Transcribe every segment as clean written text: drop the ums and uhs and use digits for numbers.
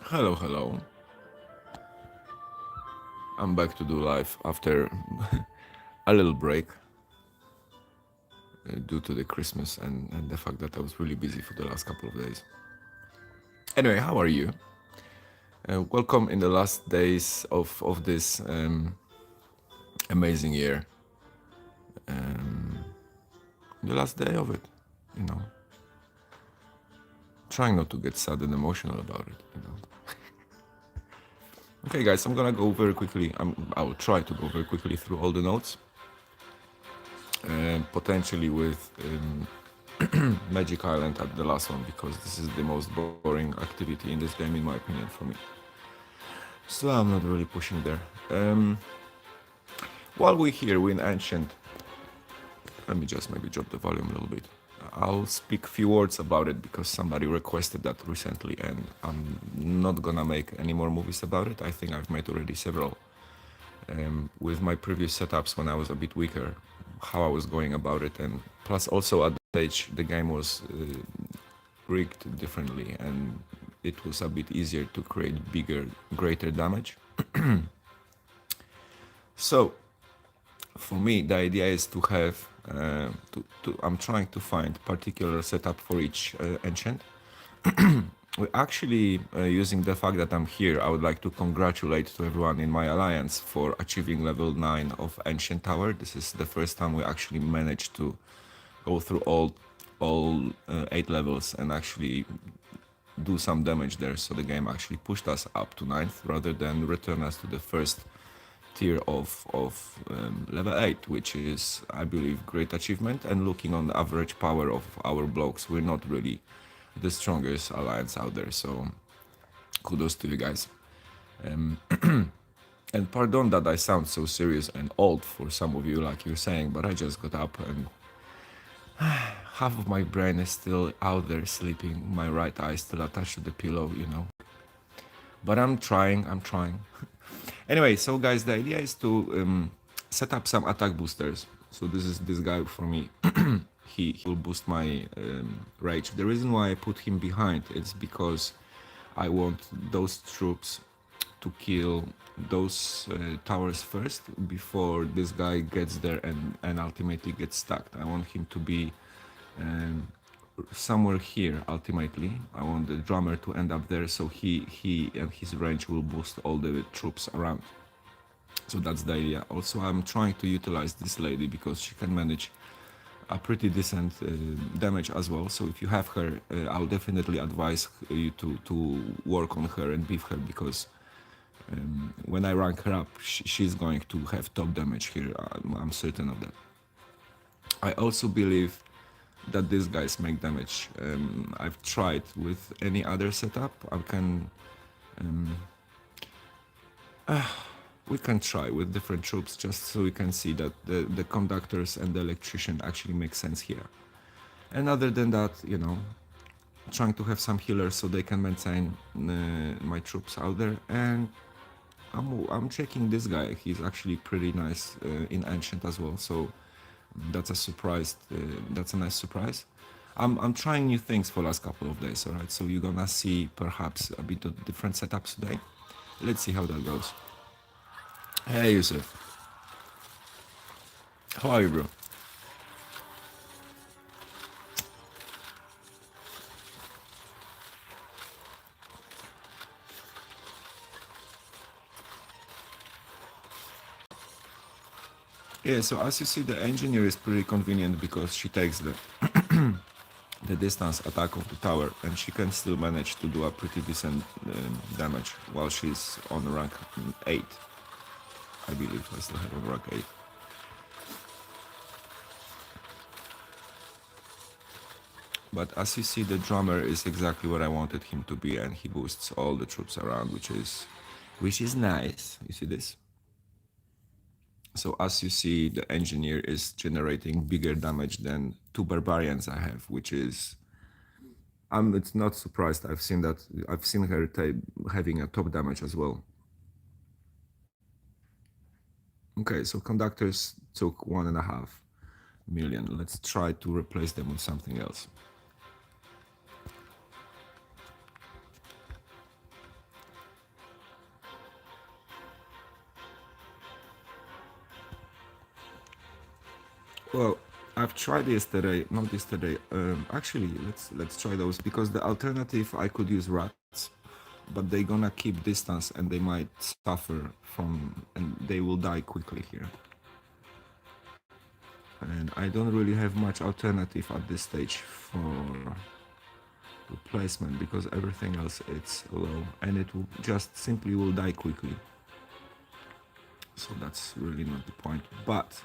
Hello, hello. I'm back to do live after a little break due to the Christmas and the fact that I was really busy for the last couple of days. Anyway, how are you? Welcome in the last days of this amazing year. The last day of it, you know. Trying not to get sad and emotional about it. Okay, guys, I'm gonna go very quickly. I'll try to go very quickly through all the notes, potentially with Magic Island at the last one because this is the most boring activity in this game in my opinion for me. So I'm not really pushing there. While we're here, we're in Ancient. Let me just maybe drop the volume a little bit. I'll speak a few words about it because somebody requested that recently and I'm not gonna make any more movies about it. I think I've made already several. With my previous setups when I was a bit weaker, how I was going about it, and plus also at that stage the game was rigged differently and it was a bit easier to create bigger, greater damage. So for me, the idea is to have, I'm trying to find particular setup for each enchant. We're actually using the fact that I'm here, I would like to congratulate to everyone in my alliance for achieving level 9 of Ancient Tower. This is the first time we actually managed to go through all 8 levels and actually do some damage there. So the game actually pushed us up to 9th rather than return us to the first tier of level 8, which is, I believe, great achievement. And looking on the average power of our blocks, we're not really the strongest alliance out there. So kudos to you guys. And pardon that I sound so serious and old for some of you, like you're saying, but I just got up and half of my brain is still out there sleeping. My right eye is still attached to the pillow. But I'm trying. Anyway, so guys, the idea is to set up some attack boosters. So this is this guy for me. He will boost my rage. The reason why I put him behind is because I want those troops to kill those towers first before this guy gets there and ultimately gets stuck. I want him to be um, somewhere here ultimately. I want the drummer to end up there so he and his range will boost all the troops around. So that's the idea. Also, I'm trying to utilize this lady because she can manage a pretty decent damage as well. So if you have her, I'll definitely advise you to work on her and beef her because when I rank her up, she's going to have top damage here. I'm certain of that. I also believe that these guys make damage. I've tried with any other setup. We can try with different troops just so we can see that the conductors and the electrician actually make sense here. And other than that, trying to have some healers so they can maintain my troops out there. And I'm checking this guy. He's actually pretty nice in Ancient as well. So that's a surprise. That's a nice surprise. I'm trying new things for the last couple of days, alright? So you're gonna see perhaps a bit of different setups today. Let's see how that goes. Hey Yusuf, how are you, bro? Yeah, so as you see, the engineer is pretty convenient because she takes the distance attack of the tower and she can still manage to do a pretty decent damage while she's on rank 8. I believe I still have on rank 8. But as you see, the drummer is exactly what I wanted him to be, and he boosts all the troops around, which is nice. You see this? So as you see, the engineer is generating bigger damage than 2 barbarians I have, which is it's not surprised. I've seen that. I've seen her having a top damage as well. Okay, so conductors took 1.5 million. Let's try to replace them with something else. Well, I've tried yesterday, not yesterday. Actually, let's try those because the alternative I could use rats, but they're gonna keep distance and they might suffer from and they will die quickly here. And I don't really have much alternative at this stage for replacement because everything else it's low and it will just simply will die quickly. So that's really not the point. But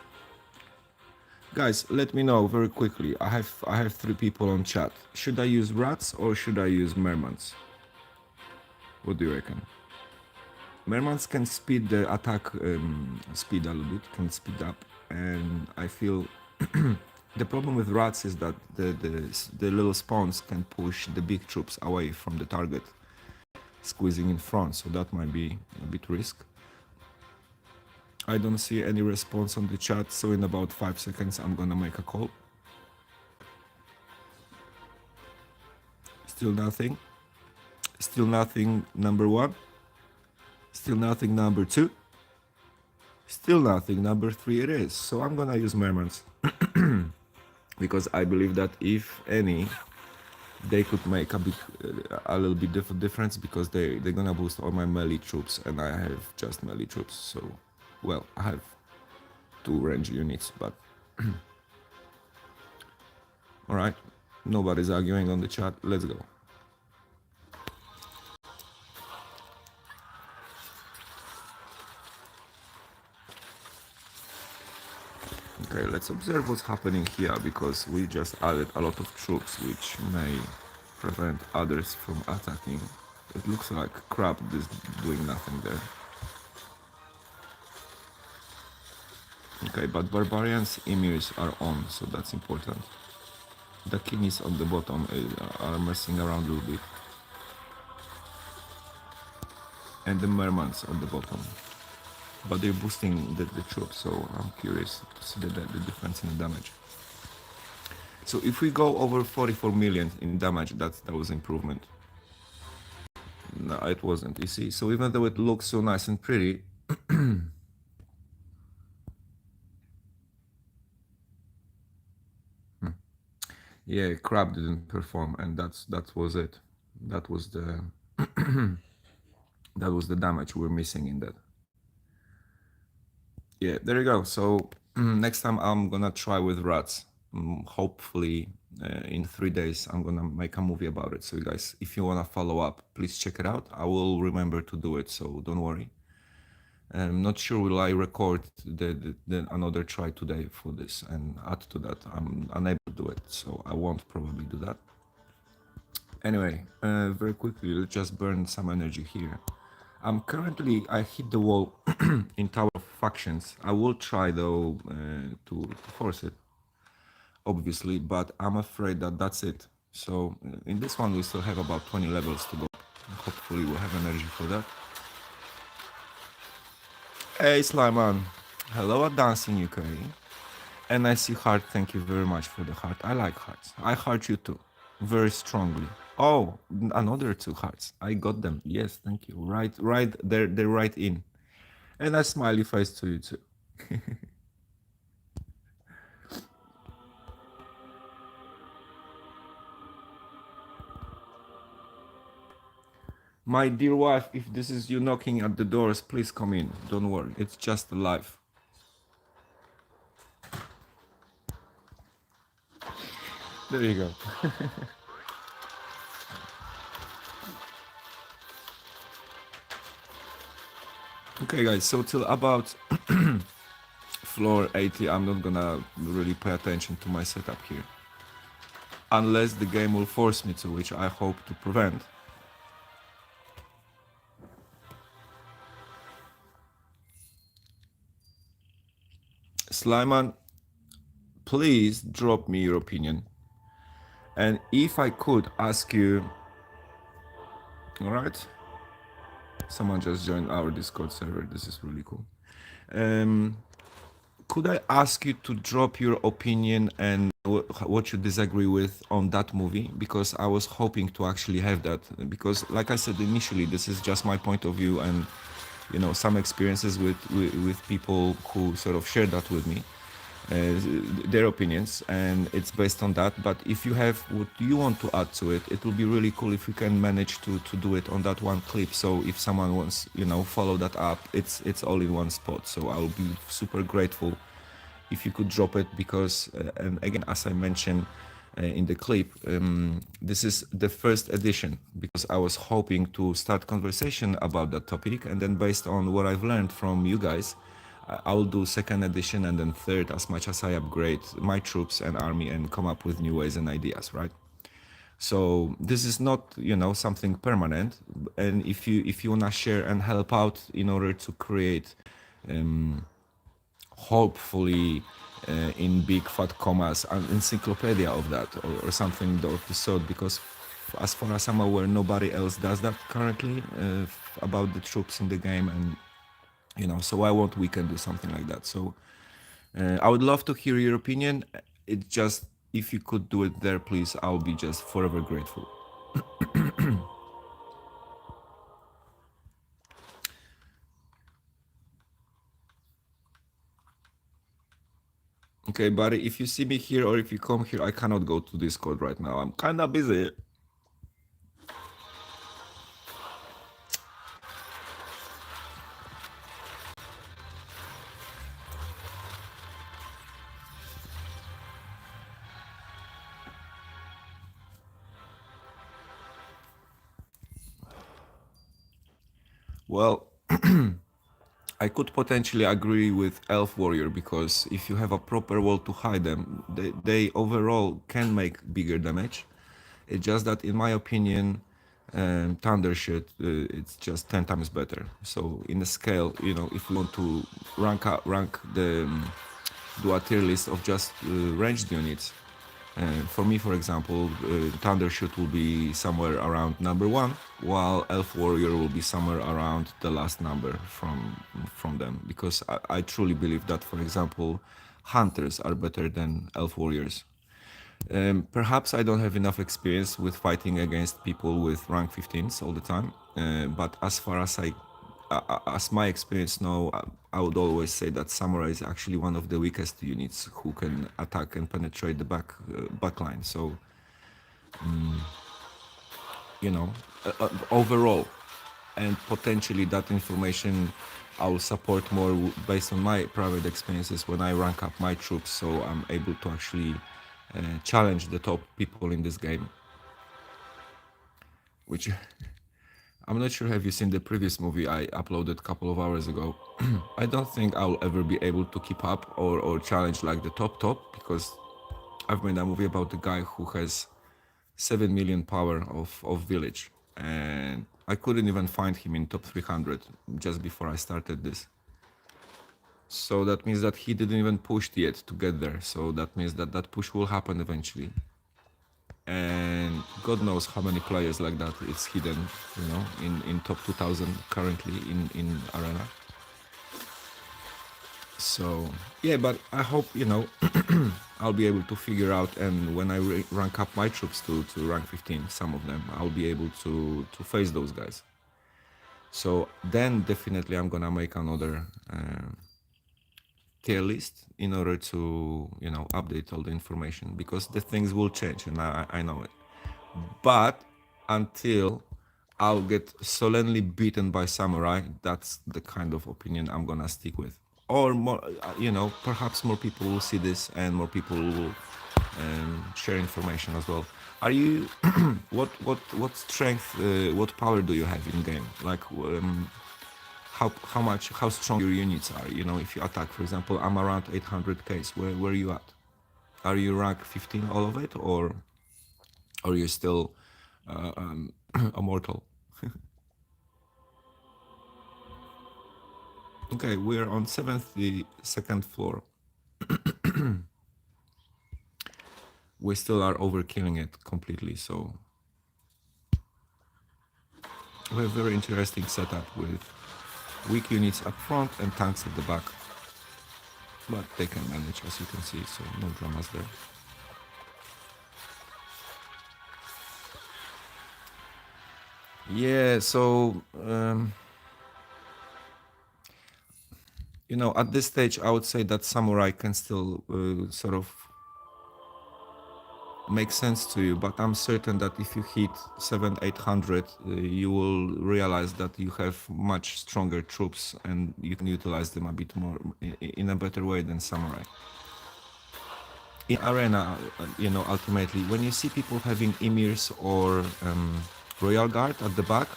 guys, let me know very quickly. I have 3 people on chat. Should I use rats or should I use mermans? What do you reckon? Mermans can speed the attack speed a little bit, can speed up, and I feel the problem with rats is that the little spawns can push the big troops away from the target, squeezing in front, so that might be a bit risk. I don't see any response on the chat, so in about 5 seconds I'm gonna make a call. Still nothing. Still nothing, number 1. Still nothing, number 2. Still nothing, number 3 it is. So I'm gonna use mermans. Because I believe that if any, they could make a little bit difference because they're gonna boost all my melee troops and I have just melee troops. So, well, I have 2 range units, but all right. Nobody's arguing on the chat. Let's go. Okay, let's observe what's happening here because we just added a lot of troops which may prevent others from attacking. It looks like crap is doing nothing there. Okay, but barbarians emirs are on, so that's important. The kings on the bottom are messing around a little bit. And the mermans on the bottom. But they're boosting the troops, so I'm curious to see the difference in the damage. So if we go over 44 million in damage, that was improvement. No, it wasn't, you see. So even though it looks so nice and pretty, yeah, crab didn't perform, and that was it. That was the that was the damage we're missing in that. Yeah, there you go. So next time I'm gonna try with rats. Hopefully in 3 days I'm gonna make a movie about it. So you guys, if you wanna follow up, please check it out. I will remember to do it, so don't worry. I'm not sure will I record the another try today for this and add to that. I'm unable to do it, so I won't probably do that. Anyway, very quickly, let's just burn some energy here. I hit the wall in Tower of Factions. I will try though to force it, obviously, but I'm afraid that that's it. So in this one we still have about 20 levels to go. Hopefully we'll have energy for that. Hey Slyman, hello at Dancing UK. And I see heart, thank you very much for the heart. I like hearts. I heart you too, very strongly. Oh, another 2 hearts. I got them. Yes, thank you. Right, they're right in. And a smiley face to you too. My dear wife, if this is you knocking at the doors, please come in. Don't worry, it's just life. There you go. Okay guys, so till about floor 80, I'm not gonna really pay attention to my setup here. Unless the game will force me to, which I hope to prevent. Slyman, please drop me your opinion. And if I could ask you, all right? Someone just joined our Discord server. This is really cool. Could I ask you to drop your opinion and what you disagree with on that movie? Because I was hoping to actually have that. Because, like I said initially, this is just my point of view and, you know, some experiences with people who sort of share that with me. their opinions, and it's based on that. But if you have what you want to add to it, it will be really cool if you can manage to do it on that one clip. So if someone wants, follow that up, it's all in one spot. So I'll be super grateful if you could drop it, because and again, as I mentioned in the clip, this is the first edition because I was hoping to start conversation about that topic, and then based on what I've learned from you guys, I'll do second edition and then third as much as I upgrade my troops and army and come up with new ways and ideas, right? So this is not, something permanent. And if you wanna share and help out in order to create, hopefully, in big fat commas, an encyclopedia of that, or something of the sort, because as far as I'm aware, nobody else does that currently, about the troops in the game. And so we can do something like that. So I would love to hear your opinion. It just, if you could do it there, please, I'll be just forever grateful. Okay, buddy, if you see me here or if you come here, I cannot go to Discord right now. I'm kind of busy. Well, I could potentially agree with Elf Warrior, because if you have a proper wall to hide them, they overall can make bigger damage. It's just that, in my opinion, Thunder shit, it's just 10 times better. So in a scale, if we want to rank the do a tier list of just ranged units, for me, for example, Thundershoot will be somewhere around number one, while Elf Warrior will be somewhere around the last number from them. Because I truly believe that, for example, Hunters are better than Elf Warriors. Perhaps I don't have enough experience with fighting against people with rank 15s all the time, but as far as as my experience now, I would always say that Samurai is actually one of the weakest units who can attack and penetrate the back line. So, you know, overall, and potentially that information I will support more based on my private experiences when I rank up my troops, so I'm able to actually challenge the top people in this game. Which I'm not sure, have you seen the previous movie I uploaded a couple of hours ago? I don't think I'll ever be able to keep up or challenge like the top, because I've made a movie about the guy who has 7 million power of village, and I couldn't even find him in top 300 just before I started this. So that means that he didn't even push yet to get there. So that means that that push will happen eventually. And God knows how many players like that it's hidden, in top 2000 currently in Arena. So yeah, but I hope, I'll be able to figure out, and when I rank up my troops to rank 15, some of them, I'll be able to face those guys. So then definitely I'm gonna make another tier list in order to, update all the information, because the things will change, and I know it. But until I'll get solemnly beaten by Samurai, that's the kind of opinion I'm gonna stick with. Or more, perhaps more people will see this and more people will share information as well. Are you what strength, what power do you have in game? Like, how strong your units are? If you attack, for example, I'm around 800 Ks. Where are you at? Are you rank 15 all of it, or are you still a mortal? Okay, we're on 72nd floor. We still are overkilling it completely, so we have a very interesting setup with weak units up front and tanks at the back. But they can manage, as you can see, so no dramas there. Yeah, so You know, at this stage, I would say that samurai can still sort of make sense to you, but I'm certain that if you hit 7, 800, you will realize that you have much stronger troops and you can utilize them a bit more in a better way than samurai. In arena, you know, ultimately, when you see people having emirs or royal guard at the back,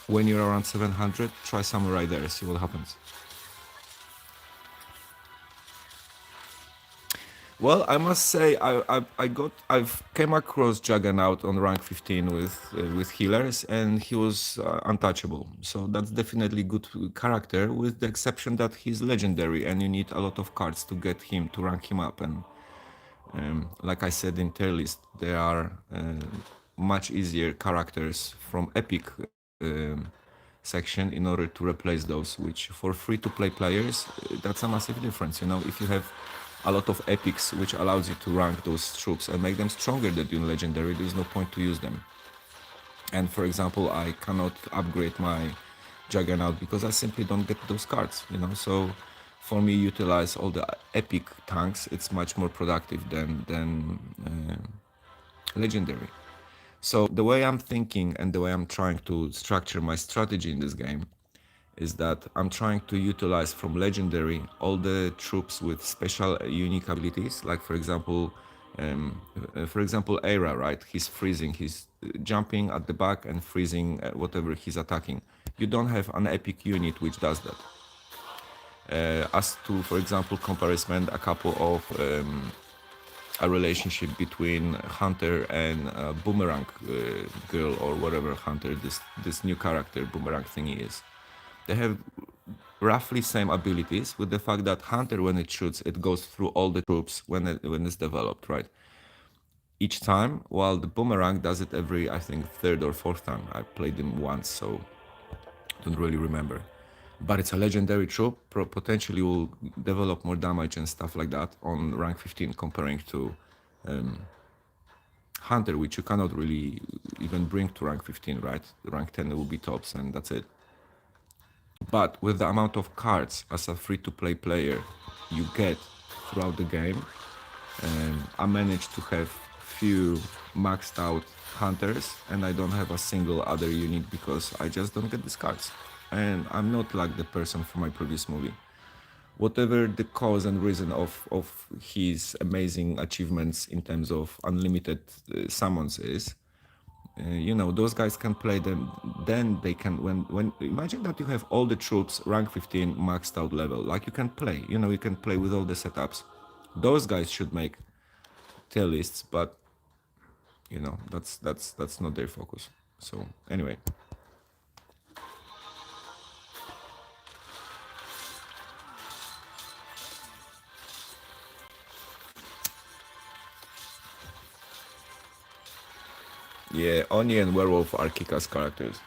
when you're around 700, try samurai there, see what happens. Well, I must say I've came across Juggernaut on rank 15 with healers, and he was untouchable. So that's definitely good character, with the exception that he's legendary, and you need a lot of cards to get him to rank him up. And like I said in tier list, there are much easier characters from epic section in order to replace those, which for free to play players, that's a massive difference. You know, if you have a lot of epics which allows you to rank those troops and make them stronger than you in legendary, there's no point to use them. And for example, I cannot upgrade my Juggernaut because I simply don't get those cards, you know. So for me, utilize all the epic tanks. It's much more productive than legendary. So the way I'm thinking and the way I'm trying to structure my strategy in this game is that I'm trying to utilize from legendary all the troops with special unique abilities, like for example, Era, right? He's freezing, he's jumping at the back and freezing whatever he's attacking. You don't have an epic unit which does that. As to, for example, comparison, a couple of a relationship between Hunter and Boomerang girl, or whatever Hunter, this new character Boomerang thingy is. They have roughly same abilities, with the fact that Hunter, when it shoots, it goes through all the troops when it's developed, right? Each time, while the Boomerang does it every, I think, third or fourth time. I played him once, so don't really remember. But it's a legendary troop, potentially will develop more damage and stuff like that on rank 15 comparing to Hunter, which you cannot really even bring to rank 15, right? Rank 10 will be tops and that's it. But with the amount of cards as a free-to-play player you get throughout the game, I managed to have few maxed out hunters, and I don't have a single other unit because I just don't get these cards. And I'm not like the person from my previous movie. Whatever the cause and reason of his amazing achievements in terms of unlimited summons is, you know, those guys can play them. Then they can, when imagine that you have all the troops rank 15 maxed out level, like you can play, you know, you can play with all the setups. Those guys should make tier lists, but you know, that's not their focus. So anyway, yeah, Oni and Werewolf are kick-ass characters.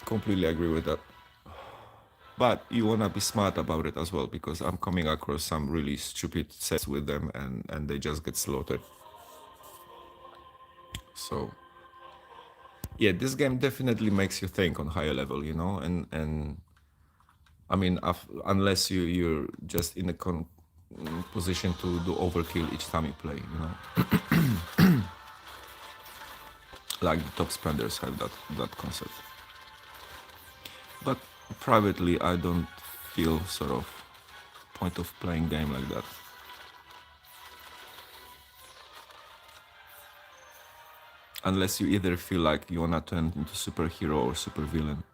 Completely agree with that. But you wanna be smart about it as well, because I'm coming across some really stupid sets with them, and they just get slaughtered. So yeah, this game definitely makes you think on higher level, you know, and I mean, unless you're just in a position to do overkill each time you play, you know, like the top spenders have that concept. But privately, I don't feel sort of point of playing game like that. Unless you either feel like you wanna turn into superhero or supervillain,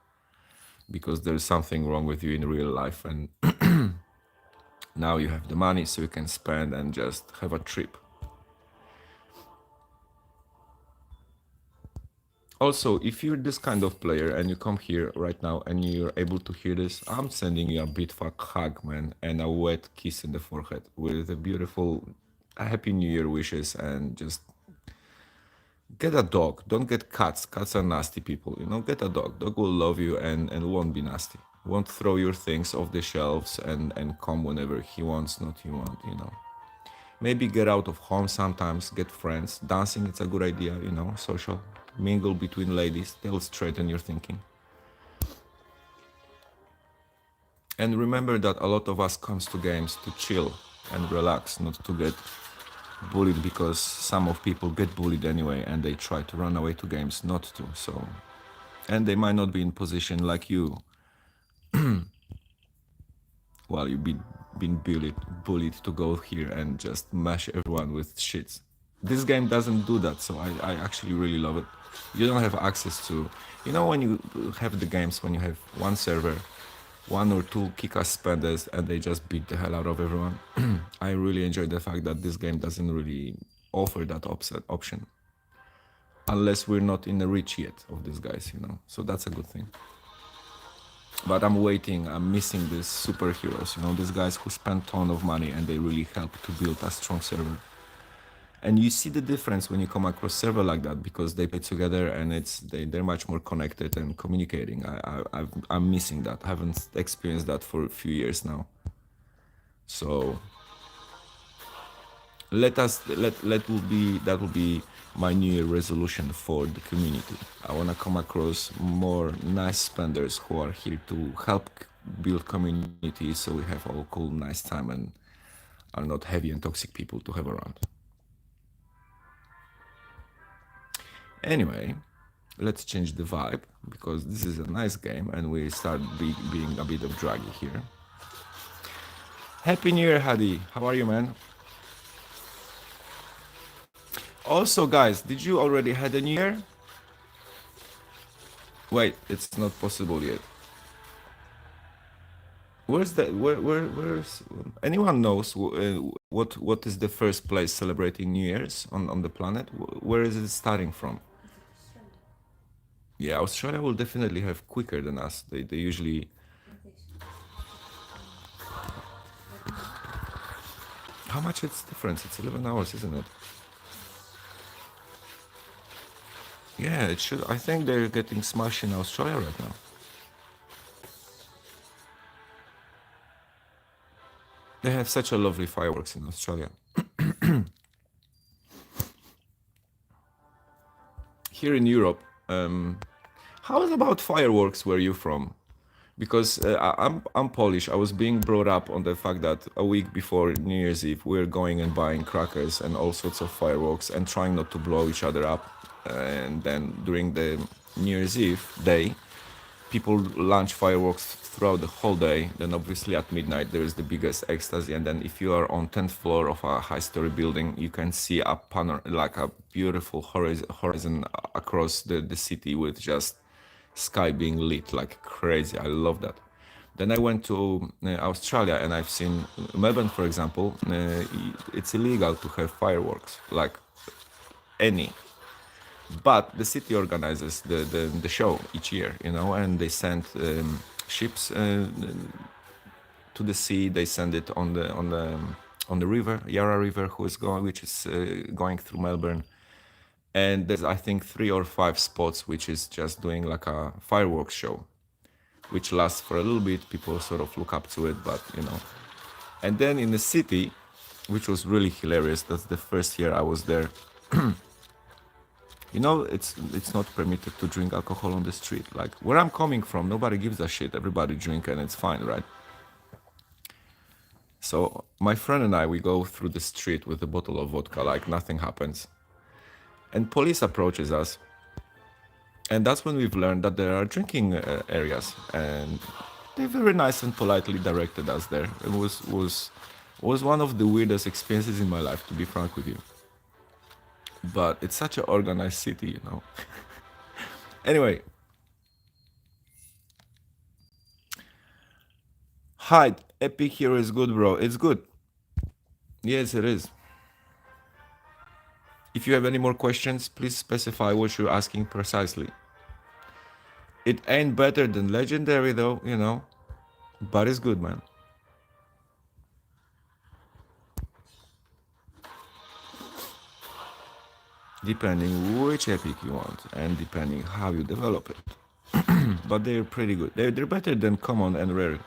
because there's something wrong with you in real life, and now you have the money so you can spend and just have a trip. Also, if you're this kind of player and you come here right now and you're able to hear this, I'm sending you a big fuck hug, man, and a wet kiss in the forehead with a beautiful Happy New Year wishes, and just get a dog. Don't get cats. Cats are nasty people, you know. Get a dog. Dog will love you and won't be nasty. Won't throw your things off the shelves and come whenever he wants, not you want, you know. Maybe get out of home sometimes, get friends. Dancing, it's a good idea, you know, social. Mingle between ladies, they'll straighten your thinking. And remember that a lot of us comes to games to chill and relax, not to get bullied, because some of people get bullied anyway and they try to run away to games not to. So, and they might not be in position like you. Well, you've been bullied to go here and just mash everyone with shits. This game doesn't do that, so I actually really love it. You don't have access to, you know, when you have the games, when you have one server, one or two kick-ass spenders, and they just beat the hell out of everyone. I really enjoy the fact that this game doesn't really offer that option. Unless we're not in the reach yet of these guys, you know. So that's a good thing. But I'm waiting, I'm missing these superheroes, you know, these guys who spend ton of money and they really help to build a strong server. And you see the difference when you come across server like that, because they play together and they're much more connected and communicating. I'm missing that. I haven't experienced that for a few years now. So that will be my New Year resolution for the community. I want to come across more nice spenders who are here to help build community, so we have all cool, nice time and are not heavy and toxic people to have around. Anyway, let's change the vibe, because this is a nice game and we start being a bit of draggy here. Happy New Year, Hadi. How are you, man? Also, guys, did you already had a New Year? Wait, it's not possible yet. Where's that? Where's anyone knows what is the first place celebrating New Year's on the planet? Where is it starting from? Yeah, Australia will definitely have quicker than us. They usually. How much it's difference? It's 11 hours, isn't it? Yeah, it should. I think they're getting smashed in Australia right now. They have such a lovely fireworks in Australia. Here in Europe, how about fireworks where you from? Because I'm Polish. I was being brought up on the fact that a week before New Year's Eve, we're going and buying crackers and all sorts of fireworks and trying not to blow each other up. And then during the New Year's Eve day, people launch fireworks throughout the whole day. Then obviously at midnight there is the biggest ecstasy. And then if you are on 10th floor of a high-story building, you can see a like a beautiful horizon across the city with just sky being lit like crazy. I love that. Then I went to Australia and I've seen Melbourne, for example. It's illegal to have fireworks, like any. But the city organizes the show each year, you know, and they send ships to the sea. They send it on the river, Yarra River, which is going through Melbourne. And there's, I think, 3 or 5 spots which is just doing like a fireworks show, which lasts for a little bit. People sort of look up to it, but you know. And then in the city, which was really hilarious, that's the first year I was there. You know, it's not permitted to drink alcohol on the street. Like where I'm coming from, nobody gives a shit. Everybody drink and it's fine, right? So my friend and I, we go through the street with a bottle of vodka like nothing happens. And police approaches us. And that's when we've learned that there are drinking areas. And they very nice and politely directed us there. It was one of the weirdest experiences in my life, to be frank with you. But it's such an organized city, you know. Anyway. Hi, Epic Hero is good, bro. It's good. Yes, it is. If you have any more questions, please specify what you're asking precisely. It ain't better than Legendary, though, you know. But it's good, man. Depending which epic you want and depending how you develop it. But they're pretty good. They're better than common and rare.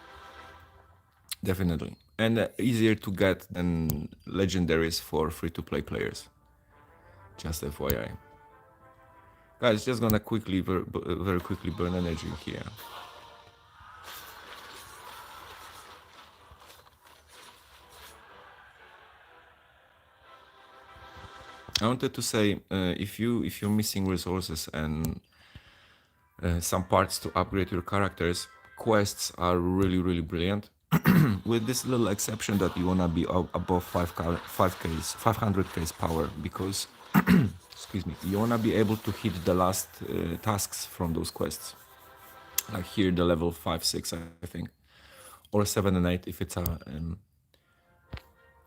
Definitely. And easier to get than legendaries for free-to-play players. Just FYI. Guys, just gonna very quickly burn energy here. I wanted to say, if you're missing resources and some parts to upgrade your characters, quests are really brilliant. With this little exception that you wanna be above 5K's 500K's power, because excuse me, you wanna be able to hit the last tasks from those quests. Like here, the level 5, 6, I think, or 7 and 8 if it's a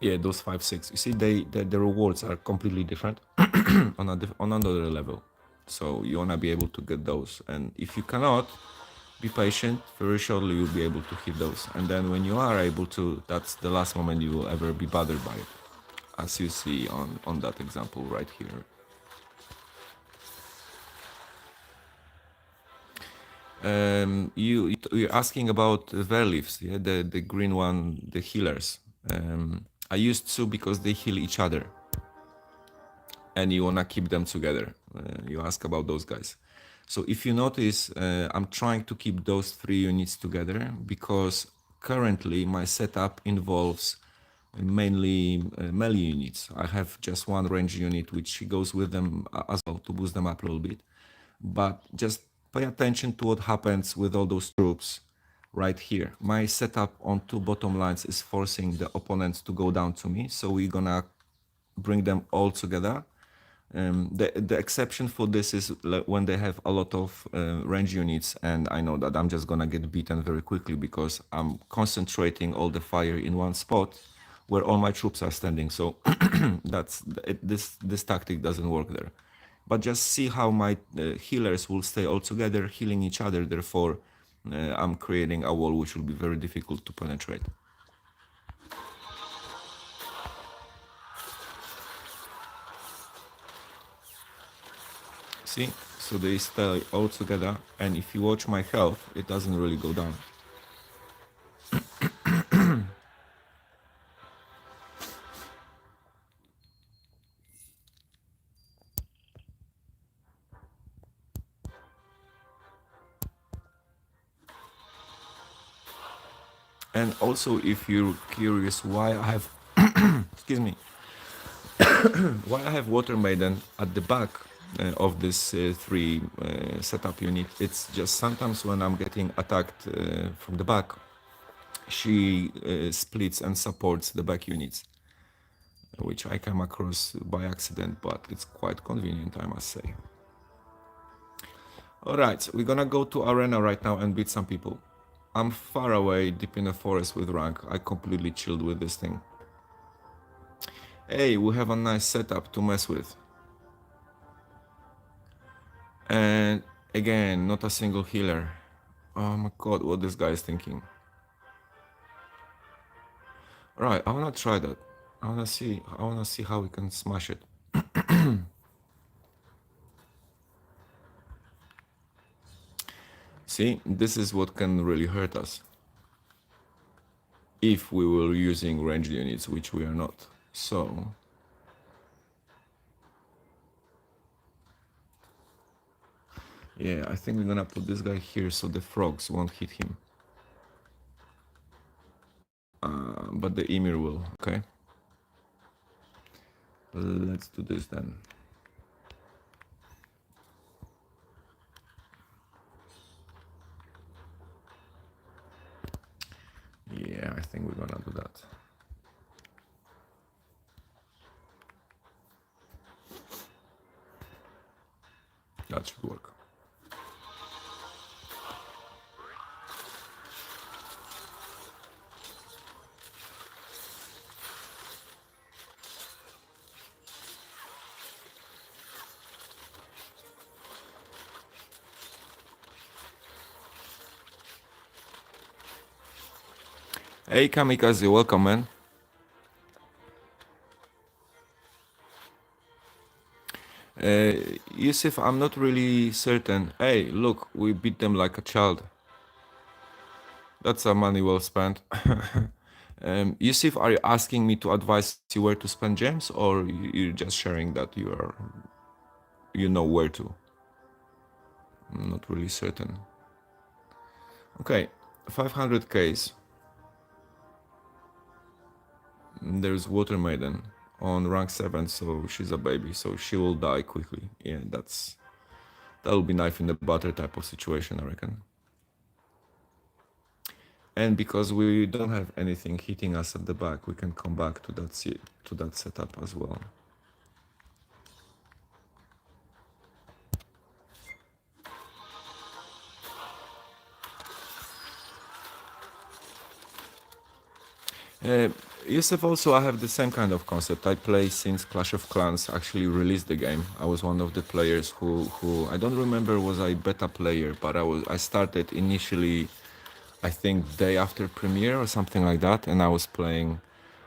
yeah, those 5, 6. You see, the rewards are completely different on another level. So you wanna be able to get those, and if you cannot, be patient. Very shortly you'll be able to hit those, and then when you are able to, that's the last moment you will ever be bothered by it, as you see on that example right here. You're asking about Verlifs, yeah, the green one, the healers. I used to because they heal each other, and you wanna keep them together. You ask about those guys. So if you notice, I'm trying to keep those 3 units together because currently my setup involves mainly melee units. I have just one range unit which goes with them as well to boost them up a little bit. But just pay attention to what happens with all those troops right here. My setup on 2 bottom lines is forcing the opponents to go down to me, so we're gonna bring them all together. The exception for this is when they have a lot of range units, and I know that I'm just gonna get beaten very quickly because I'm concentrating all the fire in one spot where all my troops are standing. So that's this tactic doesn't work there. But just see how my healers will stay all together, healing each other. Therefore, I'm creating a wall which will be very difficult to penetrate. See, so they stay all together, and if you watch my health, it doesn't really go down. And also, if you're curious why I have, excuse me, why I have Water Maiden at the back of this 3 setup unit, it's just sometimes when I'm getting attacked from the back, she splits and supports the back units, which I come across by accident, but it's quite convenient, I must say. Alright, we're gonna go to arena right now and beat some people. I'm far away, deep in the forest with rank. I completely chilled with this thing. Hey, we have a nice setup to mess with. And again, not a single healer. Oh my god, what this guy is thinking. Right, I wanna try that. I wanna see how we can smash it. See, this is what can really hurt us. If we were using ranged units, which we are not. So yeah, I think we're gonna put this guy here so the frogs won't hit him. But the Emir will, okay? Let's do this then. Yeah, I think we're gonna do that. That should work. Hey Kamikaze, welcome man. Yusuf, I'm not really certain. Hey, look, we beat them like a child. That's a money well spent. Yusuf, are you asking me to advise you where to spend gems, or you're just sharing that you know where to? I'm not really certain. Okay, 500Ks. There's Water Maiden. on rank 7, so she's a baby, so she will die quickly. Yeah, that'll be knife in the butter type of situation, I reckon. And because we don't have anything hitting us at the back, we can come back to that setup as well. Uh, Yusuf, also, I have the same kind of concept. I play since Clash of Clans actually released the game. I was one of the players who I don't remember was I beta player, but I started initially, I think day after premiere or something like that, and I was playing.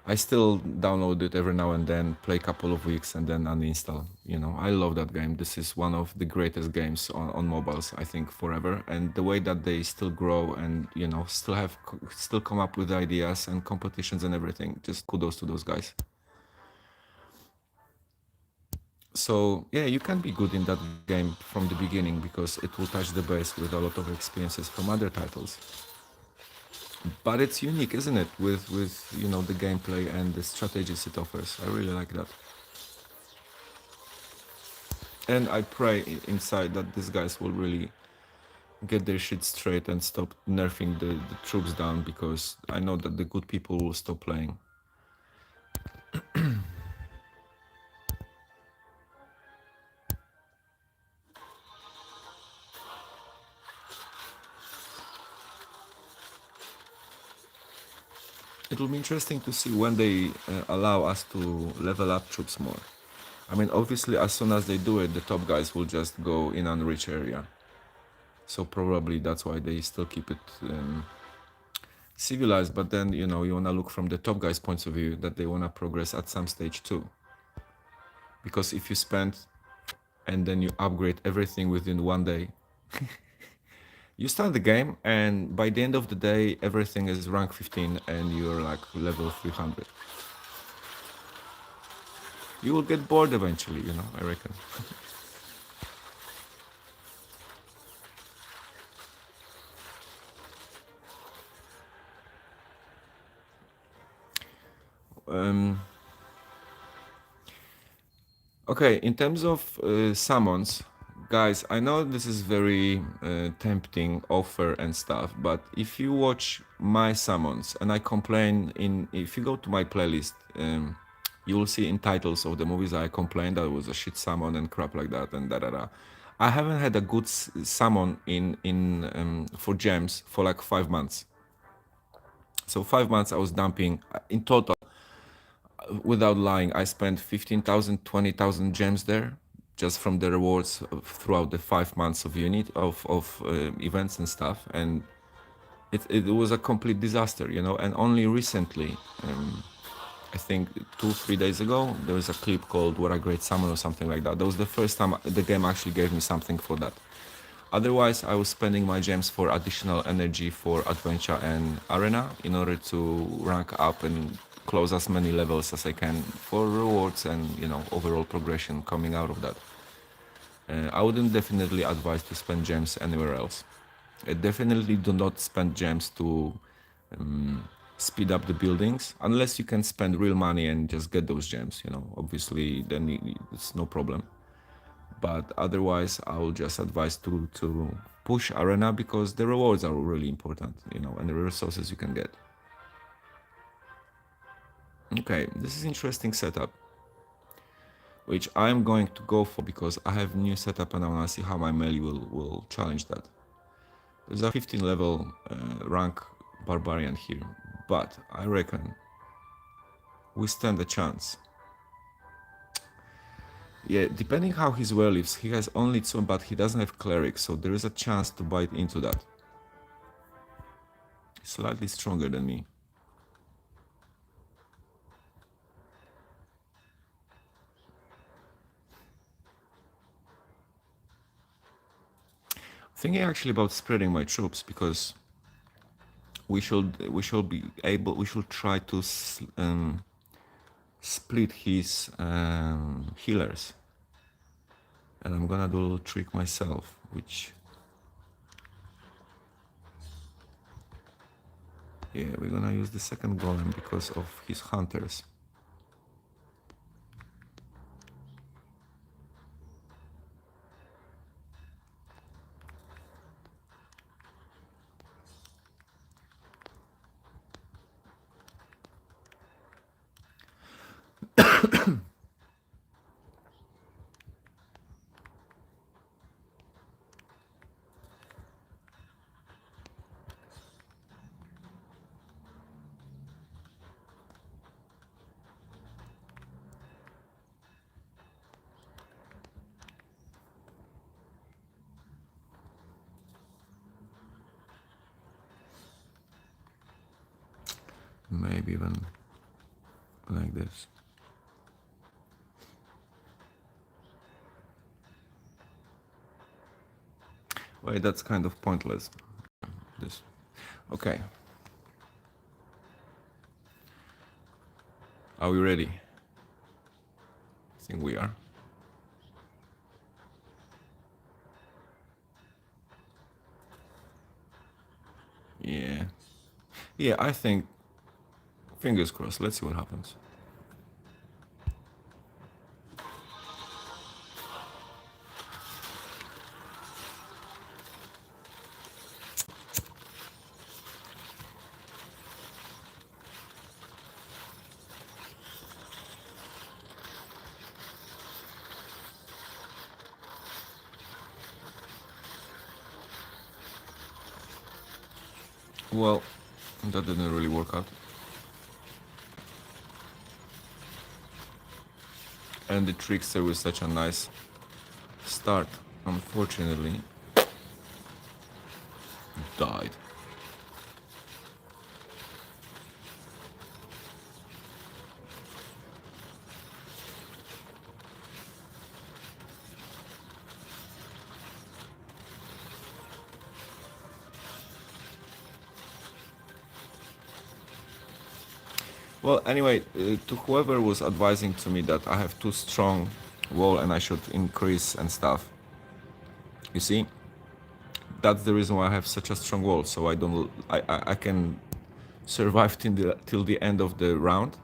I still download it every now and then, play a couple of weeks, and then uninstall. You know, I love that game. This is one of the greatest games on mobiles, I think, forever. And the way that they still grow and still come up with ideas and competitions and everything, just kudos to those guys. So yeah, you can be good in that game from the beginning because it will touch the base with a lot of experiences from other titles. But it's unique, isn't it? With the gameplay and the strategies it offers. I really like that. And I pray inside that these guys will really get their shit straight and stop nerfing the troops down, because I know that the good people will stop playing. It will be interesting to see when they allow us to level up troops more. I mean, obviously, as soon as they do it, the top guys will just go in unreached area. So probably that's why they still keep it civilized. But then, you want to look from the top guys' points of view, that they want to progress at some stage too. Because if you spend and then you upgrade everything within one day, you start the game and by the end of the day, everything is rank 15 and you're like level 300. You will get bored eventually, I reckon. Okay, in terms of summons, guys, I know this is very tempting offer and stuff, but if you watch my summons and I complain if you go to my playlist, you will see in titles of the movies I complained that it was a shit summon and crap like that and da da da. I haven't had a good summon in for gems for like 5 months. So 5 months I was dumping in total. Without lying, I spent 15,000, 20,000 gems there, just from the rewards throughout the 5 months of events and stuff, and it was a complete disaster, And only recently, I think 2-3 days ago, there was a clip called "What a Great Summer" or something like that. That was the first time the game actually gave me something for that. Otherwise, I was spending my gems for additional energy for adventure and arena in order to rank up and close as many levels as I can for rewards and overall progression coming out of that. I wouldn't definitely advise to spend gems anywhere else. Definitely do not spend gems to speed up the buildings unless you can spend real money and just get those gems. Obviously, then it's no problem. But otherwise, I will just advise to push arena because the rewards are really important, and the resources you can get. Okay, this is interesting setup, which I'm going to go for because I have new setup and I want to see how my melee will challenge that. There's a 15 level rank barbarian here, but I reckon we stand a chance. Yeah, depending how his well lives, he has only 2, but he doesn't have cleric, so there is a chance to bite into that. Slightly stronger than me. Thinking actually about spreading my troops because we should try to split his healers, and I'm gonna do a little trick myself, which yeah, we're gonna use the second golem because of his hunters. Maybe even like this. Wait, that's kind of pointless. This. Okay. Are we ready? I think we are. Yeah. Yeah, I think, fingers crossed, let's see what happens. Well, that didn't really work out. And the trickster with such a nice start, unfortunately, died. Well, anyway, to whoever was advising to me that I have too strong wall and I should increase and stuff, you see, that's the reason why I have such a strong wall. So I can survive till the end of the round.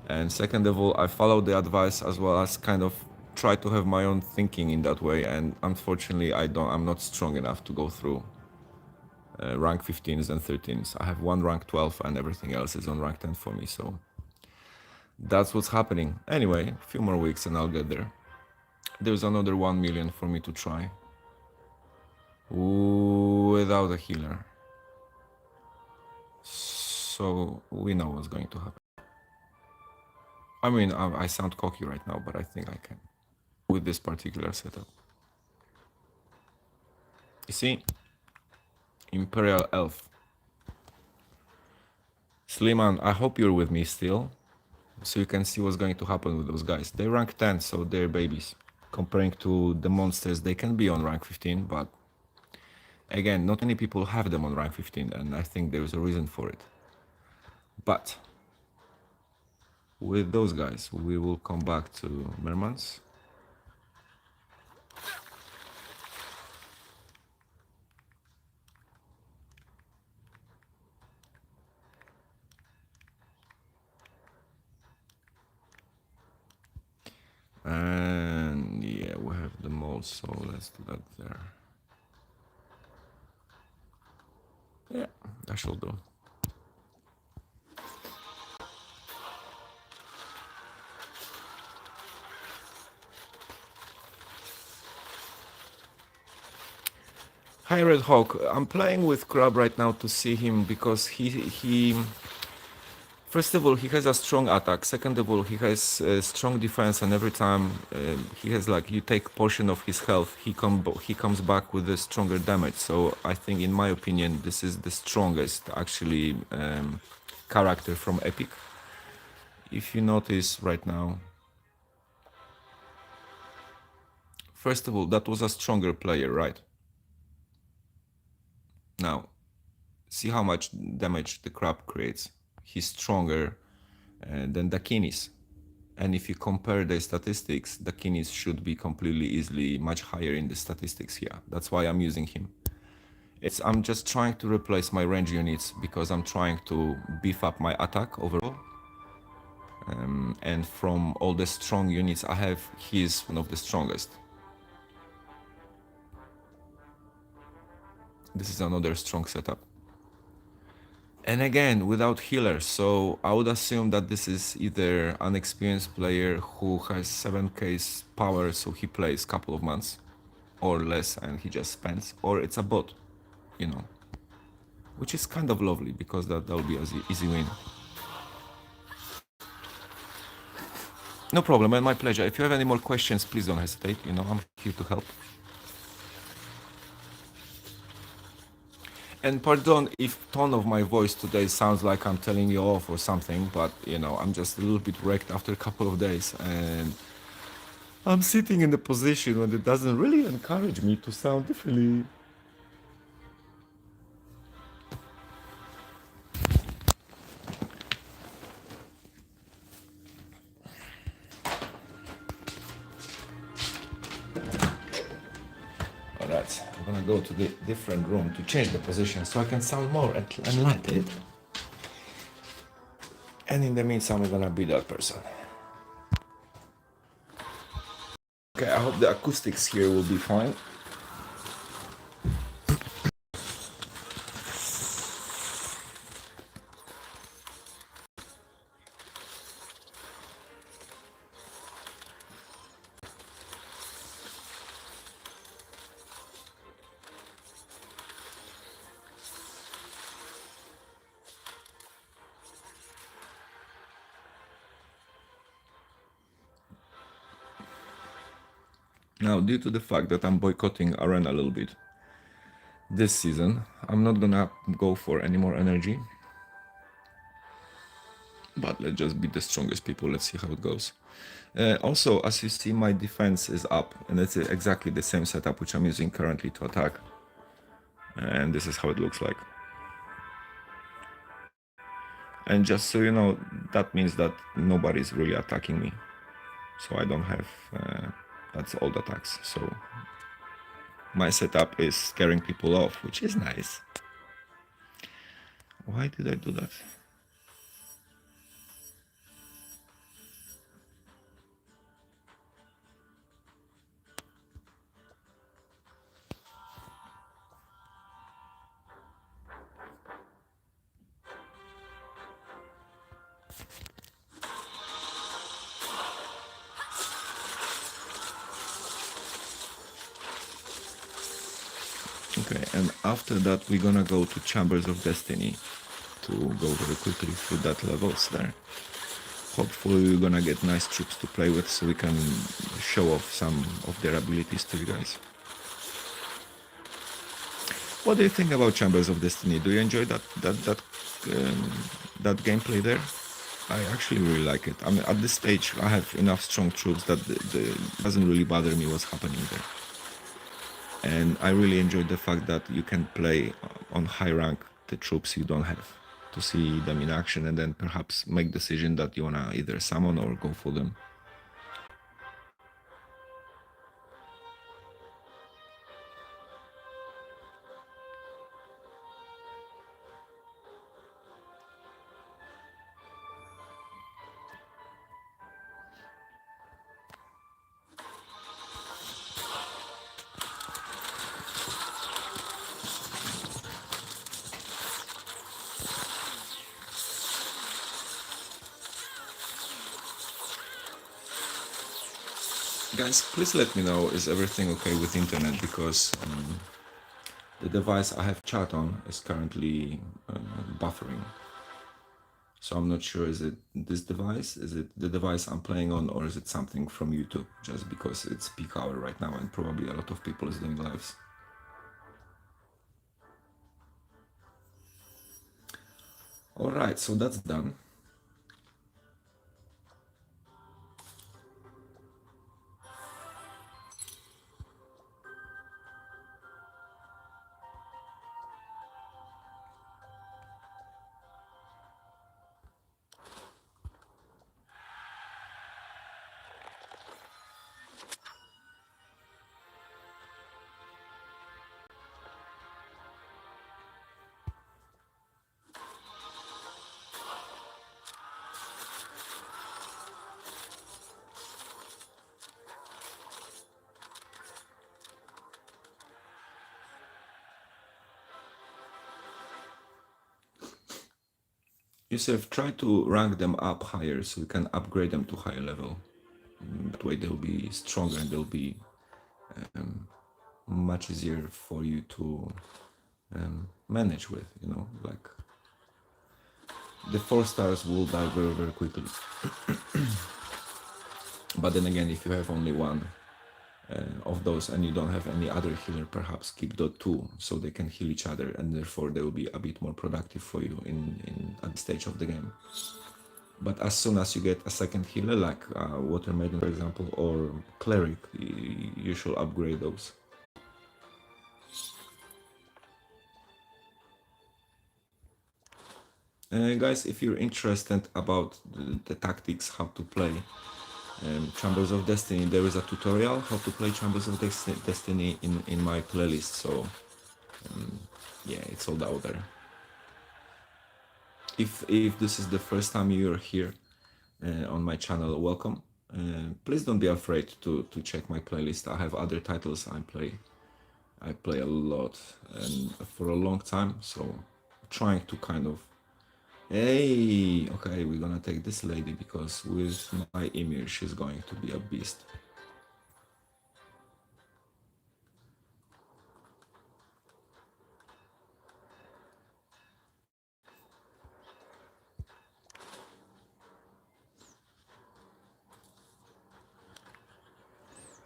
And second of all, I follow the advice as well as kind of try to have my own thinking in that way. And unfortunately, I'm not strong enough to go through rank 15s and 13s. I have one rank 12 and everything else is on rank 10 for me. So that's what's happening. Anyway, a few more weeks and I'll get there. There's another 1 million for me to try. Without a healer. So we know what's going to happen. I mean, I sound cocky right now, but I think I can with this particular setup. You see? Imperial Elf. Sliman, I hope you're with me still, so you can see what's going to happen with those guys. They rank 10, so they're babies. Comparing to the monsters, they can be on rank 15, but again, not many people have them on rank 15, and I think there's a reason for it. But with those guys, we will come back to Mermans. And yeah, we have the mold, so let's do that there. Yeah, that should do. Hi Red Hawk, I'm playing with Crab right now to see him because he first of all, he has a strong attack. Second of all, he has strong defense, and every time he has like you take portion of his health, he comes back with a stronger damage. So I think, in my opinion, this is the strongest actually character from Epic. If you notice right now, first of all, that was a stronger player, right? Now, see how much damage the crab creates. He's stronger than Dakinis. And if you compare the statistics, Dakinis should be completely easily much higher in the statistics here. That's why I'm using him. I'm just trying to replace my range units because I'm trying to beef up my attack overall. And from all the strong units I have, he is one of the strongest. This is another strong setup. And again, without healers, so I would assume that this is either an experienced player who has 7k's power, so he plays a couple of months or less and he just spends, or it's a bot, you know, which is kind of lovely because that'll be an easy win. No problem, and my pleasure. If you have any more questions, please don't hesitate, you know, I'm here to help. And pardon if tone of my voice today sounds like I'm telling you off or something, but you know, I'm just a little bit wrecked after a couple of days, and I'm sitting in the position when it doesn't really encourage me to sound differently. Alright, I'm gonna go to the different room to change the position so I can sound more enlightened. And in the meantime, I'm gonna be that person. Okay, I hope the acoustics here will be fine. Now, due to the fact that I'm boycotting Arena a little bit this season, I'm not gonna go for any more energy. But let's just be the strongest people. Let's see how it goes. Also, as you see, my defense is up, and it's exactly the same setup which I'm using currently to attack. And this is how it looks like. And just so you know, that means that nobody's really attacking me. So I don't have that's old attacks. So my setup is scaring people off, which is nice. Why did I do that? Okay, and after that we're gonna go to Chambers of Destiny to go very quickly through that levels there. Hopefully we're gonna get nice troops to play with so we can show off some of their abilities to you guys. What do you think about Chambers of Destiny? Do you enjoy that gameplay there? I actually really like it. I mean, at this stage I have enough strong troops that it doesn't really bother me what's happening there. And I really enjoyed the fact that you can play on high rank the troops you don't have, to see them in action and then perhaps make decision that you wanna either summon or go for them. Guys, please let me know, is everything okay with internet, because the device I have chat on is currently buffering. So I'm not sure, is it this device, is it the device I'm playing on, or is it something from YouTube, just because it's peak hour right now and probably a lot of people is doing lives. Alright, so that's done. Yusuf, try to rank them up higher so you can upgrade them to higher level. That way they'll be stronger and they'll be much easier for you to manage with, you know, like the 4 stars will die very, very quickly. But then again, if you have only one of those, and you don't have any other healer, perhaps keep the two so they can heal each other, and therefore they will be a bit more productive for you in at the stage of the game. But as soon as you get a second healer, like Water Maiden, for example, or Cleric, you should upgrade those. Guys, if you're interested about the tactics, how to play Chambers of Destiny, there is a tutorial how to play Chambers of Destiny in my playlist, so yeah, it's all out there. If this is the first time you're here on my channel, welcome. Please don't be afraid to check my playlist. I have other titles I play a lot and for a long time, so trying to kind of, hey, okay, we're gonna take this lady because with my Ymir she's going to be a beast.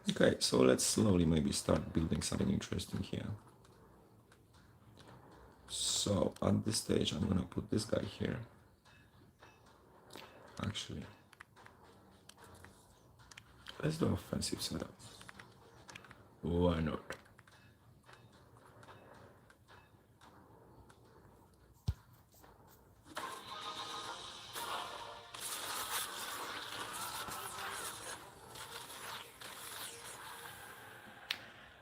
Okay, so let's slowly maybe start building something interesting here. So at this stage I'm gonna put this guy here. Actually, let's do offensive setup. Why not?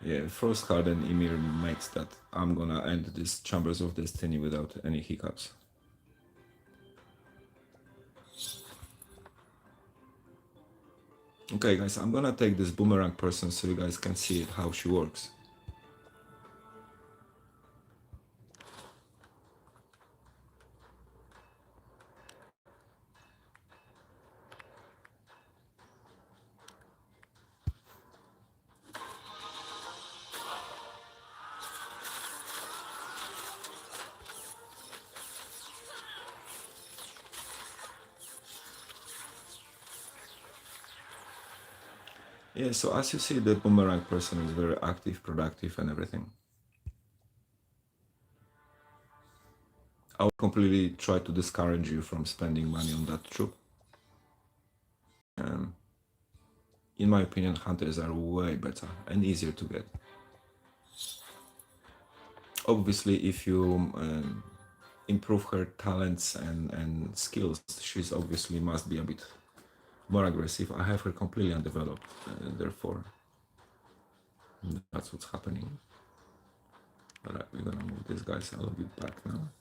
Yeah, Frostcard and Ymir makes that I'm gonna end this Chambers of Destiny without any hiccups. Okay guys, I'm gonna take this boomerang person so you guys can see it, how she works. Yeah, so as you see, the boomerang person is very active, productive and everything. I will completely try to discourage you from spending money on that troop. In my opinion, hunters are way better and easier to get. Obviously, if you improve her talents and skills, she's obviously must be a bit more aggressive. I have her completely undeveloped, therefore that's what's happening. Alright, we're gonna move these guys a little bit back now.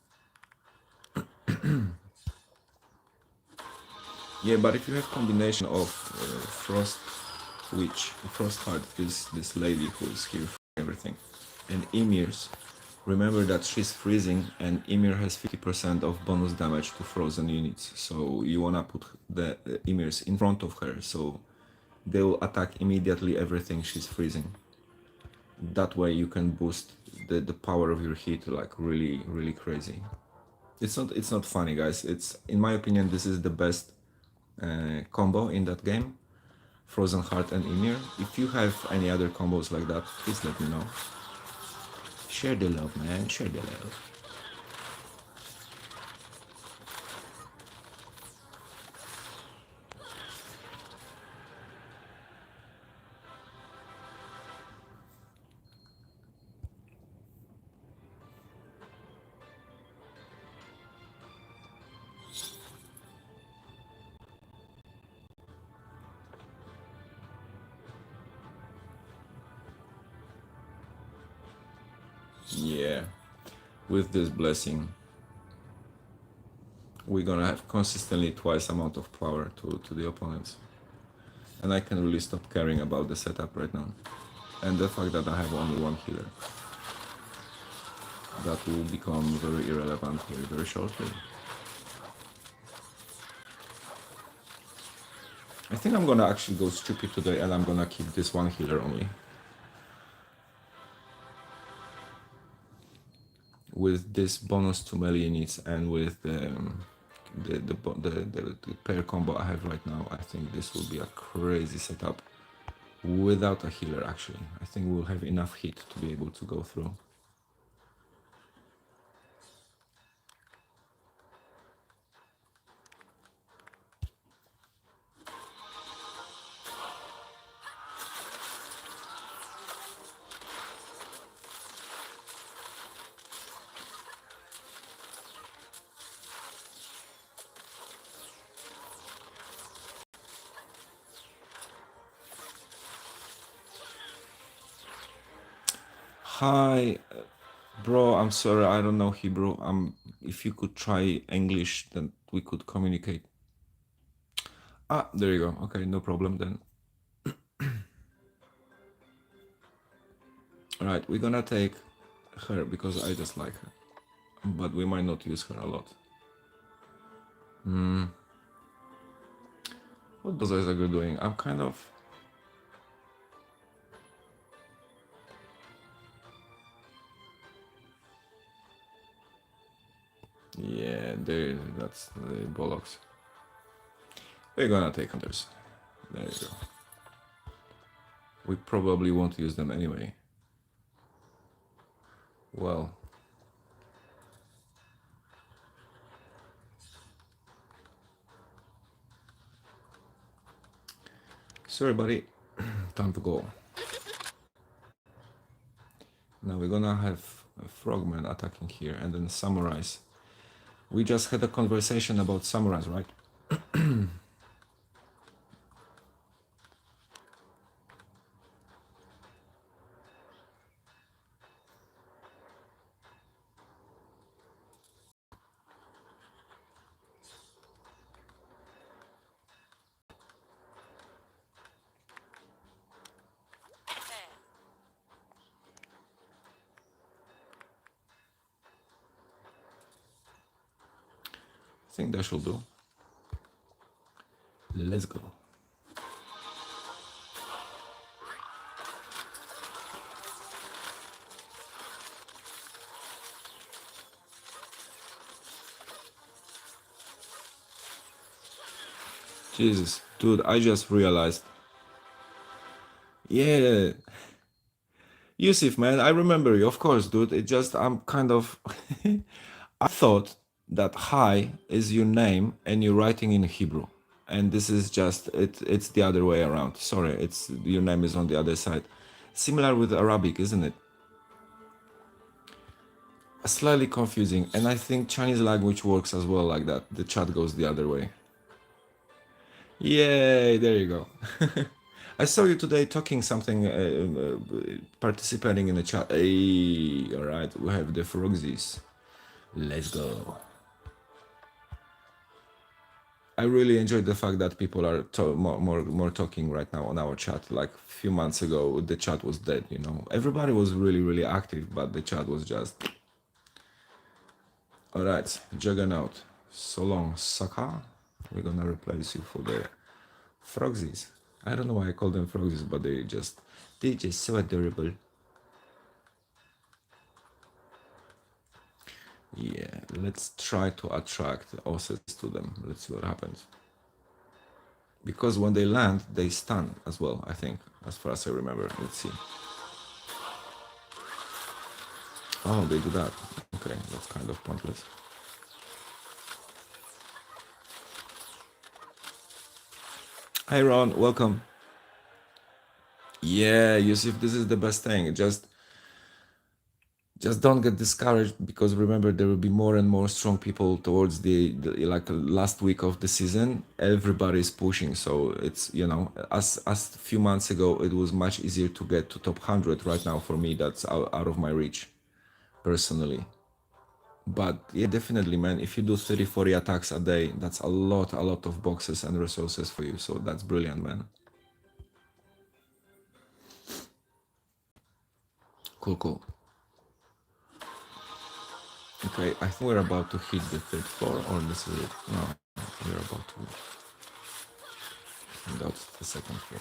Yeah, but if you have combination of Frost Witch, Frostheart, this lady who is here for everything, and Ymir's, remember that she's freezing and Ymir has 50% of bonus damage to frozen units, so you wanna put the Ymir's in front of her, so they will attack immediately everything she's freezing. That way you can boost the power of your hit like really crazy. It's not funny, guys. It's, in my opinion, this is the best combo in that game, Frozen Heart and Ymir. If you have any other combos like that, please let me know. Share the love, man. Share the love. Yeah, with this blessing, we're gonna have consistently twice amount of power to the opponents. And I can really stop caring about the setup right now. And the fact that I have only one healer. That will become very irrelevant here very shortly. I think I'm gonna actually go stupid today and I'm gonna keep this one healer only. With this bonus to melee units and with the pair combo I have right now, I think this will be a crazy setup without a healer, actually. I think we'll have enough hit to be able to go through. Hi, bro, I'm sorry, I don't know Hebrew. If you could try English, then we could communicate. Ah, there you go. Okay, no problem then. Alright, we're gonna take her because I just like her. But we might not use her a lot. What those guys are doing? I'm kind of... Yeah, that's the bollocks. We're gonna take hunters. There you go. We probably won't use them anyway. Well. Sorry, buddy. Time to go. Now we're gonna have a frogman attacking here and then samurais. We just had a conversation about samurais, right? I think that should do. Let's go. Jesus, dude, I just realized. Yeah, Yusuf, man, I remember you, of course, dude. It just, I'm kind of. I thought that Hi is your name and you're writing in Hebrew. And this is just, it's the other way around. Sorry, it's your name is on the other side. Similar with Arabic, isn't it? Slightly confusing. And I think Chinese language works as well like that. The chat goes the other way. Yay, there you go. I saw you today talking something, participating in the chat. Hey, all right, we have the frogsies. Let's go. I really enjoyed the fact that people are more talking right now on our chat. Like a few months ago, the chat was dead. You know, everybody was really active, but the chat was just. All right, Juggernaut. So long, sucker. We're gonna replace you for the frogsies. I don't know why I call them frogsies, but they're just so adorable. Yeah, let's try to attract Osses to them. Let's see what happens. Because when they land, they stun as well, I think, as far as I remember. Let's see. Oh, they do that. Okay, that's kind of pointless. Hi, Ron, welcome. Yeah, Yusuf, this is the best thing. Just don't get discouraged because remember there will be more and more strong people towards the like last week of the season. Everybody's pushing, so it's as a few months ago it was much easier to get to top 100. Right now for me that's out of my reach personally. But yeah, definitely, man, if you do 30-40 attacks a day, that's a lot of boxes and resources for you, so that's brilliant, man. Cool. Okay, I think we're about to hit the third floor, or this is it. No, we're about to. That's the second floor.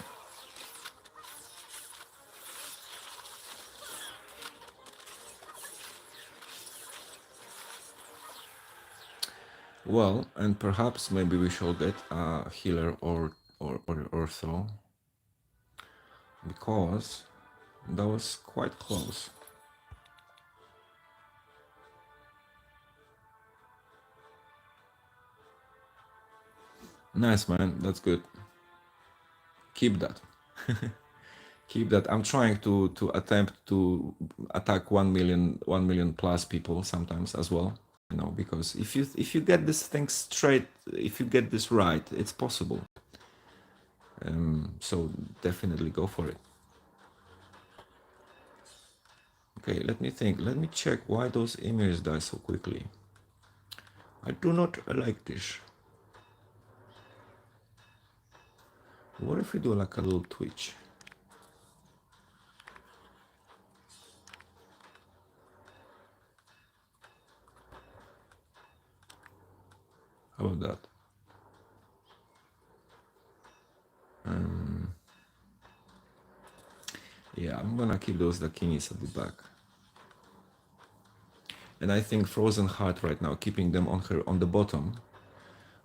Well, and perhaps maybe we should get a healer or so. because that was quite close. Nice, man. That's good. Keep that. Keep that. I'm trying to attempt to attack 1 million plus people sometimes as well. You know, because if you get this thing straight, if you get this right, it's possible. So definitely go for it. Okay, let me think. Let me check why those emails die so quickly. I do not like this. What if we do like a little twitch? How about that? Yeah, I'm gonna keep those dakinis at the back. And I think Frozen Heart right now, keeping them on the bottom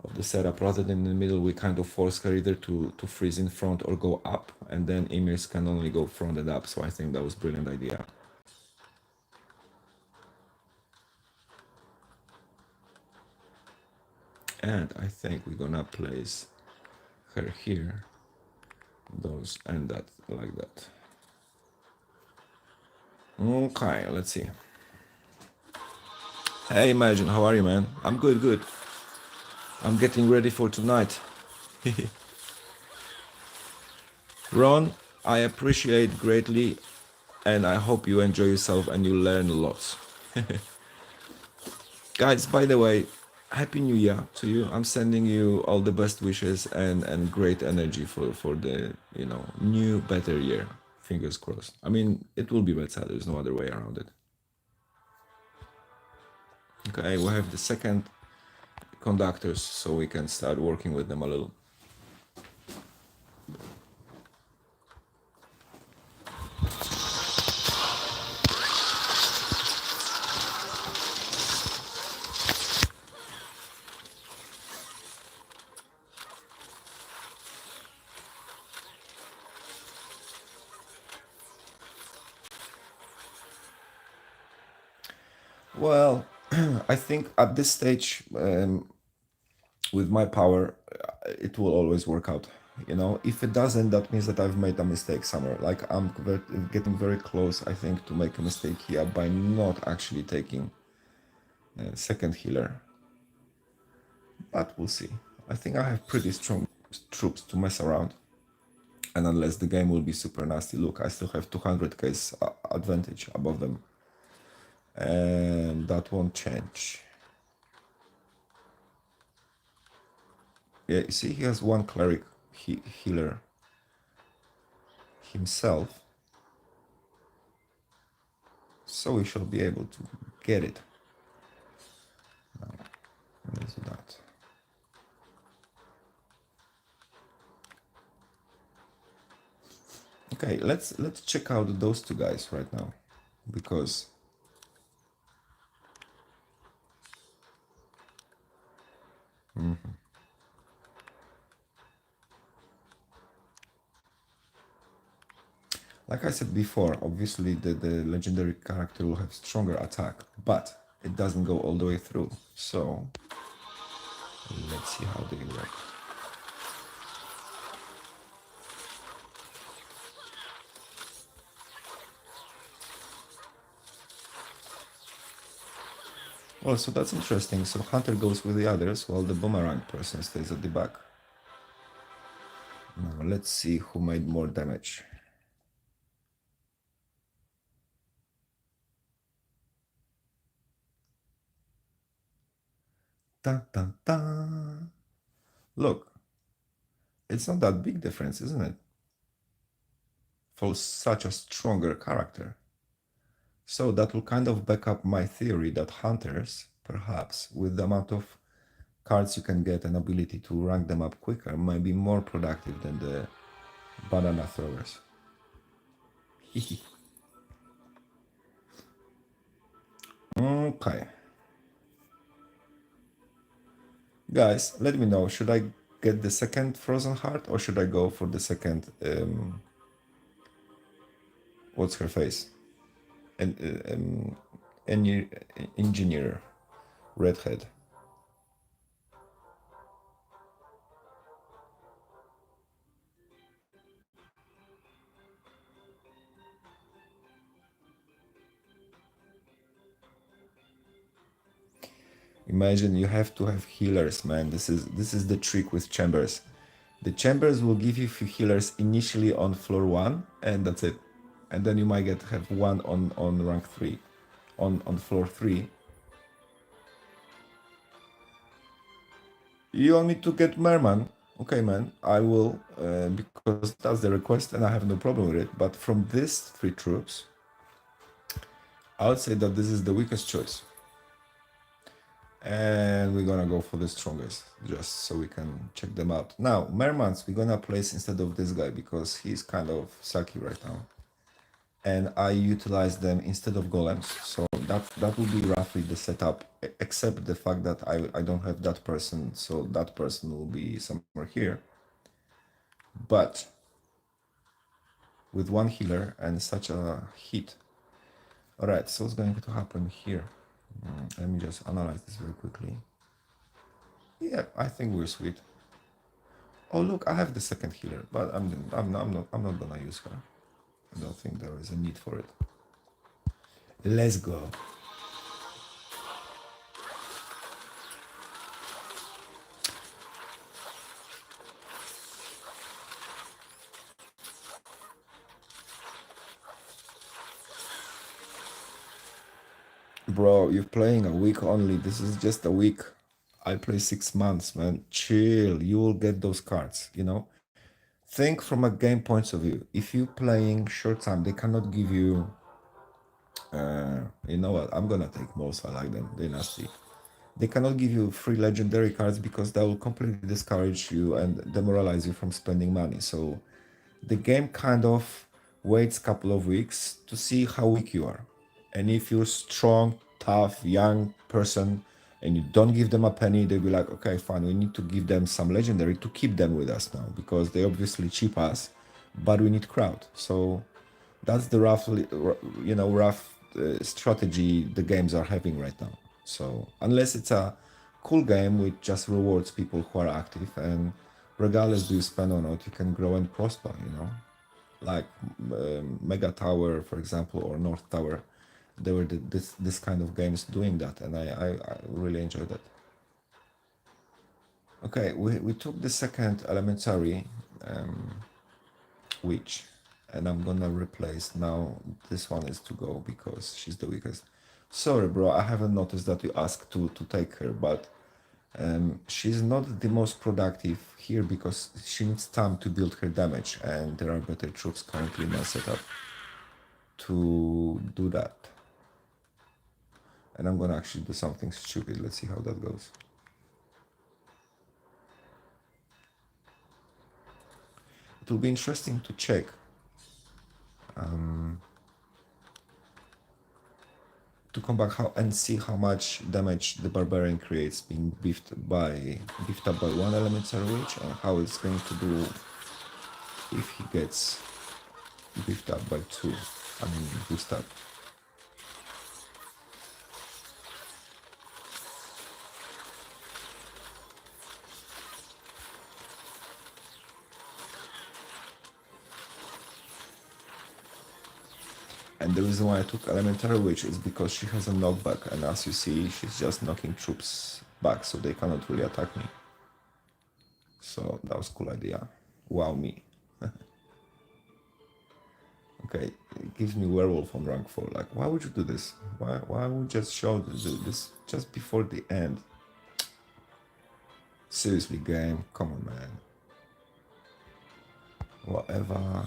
of the setup rather than in the middle, we kind of force her either to freeze in front or go up, and then Emirs can only go front and up. So I think that was a brilliant idea. And I think we're gonna place her here, those and that like that. Okay, let's see. Hey, Imagine, how are you, man? I'm good, good. I'm getting ready for tonight. Ron, I appreciate greatly, and I hope you enjoy yourself and you learn lots. Guys, by the way, Happy New Year to you. I'm sending you all the best wishes and great energy for the, you know, new, better year. Fingers crossed. I mean, it will be better. There's no other way around it. Okay, we have the second conductors, so we can start working with them a little. Well, I think at this stage, with my power, it will always work out. You know, if it doesn't, that means that I've made a mistake somewhere. Like getting very close, I think, to make a mistake here by not actually taking a second healer. But we'll see. I think I have pretty strong troops to mess around. And unless the game will be super nasty, look, I still have 200k advantage above them. And that won't change. Yeah, you see, he has one cleric healer himself. So we shall be able to get it. Now, let's do that. Okay, let's check out those two guys right now, because like I said before, obviously the legendary character will have stronger attack, but it doesn't go all the way through. So let's see how they work. Well, so that's interesting. So Hunter goes with the others while the boomerang person stays at the back. Now let's see who made more damage. Dun, dun, dun. Look, it's not that big difference, isn't it? For such a stronger character. So that will kind of back up my theory that hunters, perhaps, with the amount of cards you can get and ability to rank them up quicker, might be more productive than the banana throwers. Okay. Guys, let me know, should I get the second Frozen Heart or should I go for the second What's her face? And engineer, engineer, redhead. Imagine you have to have healers, man. This is the trick with chambers. The chambers will give you few healers initially on floor 1, and that's it. And then you might have one on rank 3. On floor 3. You want me to get Merman? Okay, man, I will, because that's the request and I have no problem with it. But from these 3 troops, I would say that this is the weakest choice. And we're gonna go for the strongest, just so we can check them out. Now, Mermans, we're gonna place instead of this guy because he's kind of sucky right now. And I utilize them instead of golems. So that will be roughly the setup, except the fact that I don't have that person, so that person will be somewhere here. But with one healer and such a hit. All right, so what's going to happen here? Let me just analyze this very quickly. Yeah, I think we're sweet. Oh look, I have the second healer, but I'm not gonna use her. I don't think there is a need for it. Let's go. Bro, you're playing a week only. This is just a week. I play 6 months, man. Chill. You will get those cards, you know? Think from a game point of view. If you're playing short time, they cannot give you you know what? I'm gonna take most. I like them. They're nasty. They cannot give you free legendary cards because that will completely discourage you and demoralize you from spending money. So the game kind of waits a couple of weeks to see how weak you are. And if you're strong, tough, young person and you don't give them a penny, they'll be like, okay, fine, we need to give them some legendary to keep them with us now because they obviously cheap us, but we need crowd. So that's the rough strategy the games are having right now. So unless it's a cool game which just rewards people who are active, and regardless do you spend or not, you can grow and prosper, like Mega Tower, for example, or North Tower. They were this kind of games doing that, and I really enjoyed that. Okay, we took the second elementary witch, and I'm gonna replace now. This one is to go because she's the weakest. Sorry, bro, I haven't noticed that you asked to take her, but she's not the most productive here because she needs time to build her damage, and there are better troops currently in my setup to do that. And I'm gonna actually do something stupid. Let's see how that goes. It will be interesting to check to come back and see how much damage the barbarian creates being beefed up by one elementary witch, and how it's going to do if he gets beefed up by two. I mean, boosted up. And the reason why I took elementary witch is because she has a knockback, and as you see, she's just knocking troops back, so they cannot really attack me. So that was a cool idea. Wow me. Okay, it gives me werewolf on rank 4. Like, why would you do this? Why would you just show this just before the end? Seriously, game, come on, man. Whatever.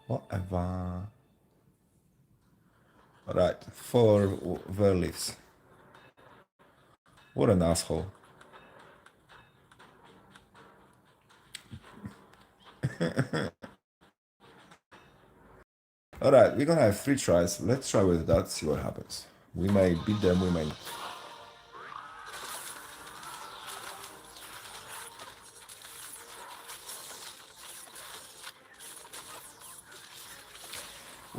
Whatever. Alright, 4 Verleafs. What an asshole. Alright, we're gonna have 3 tries. Let's try with that, see what happens. We may beat them, we may.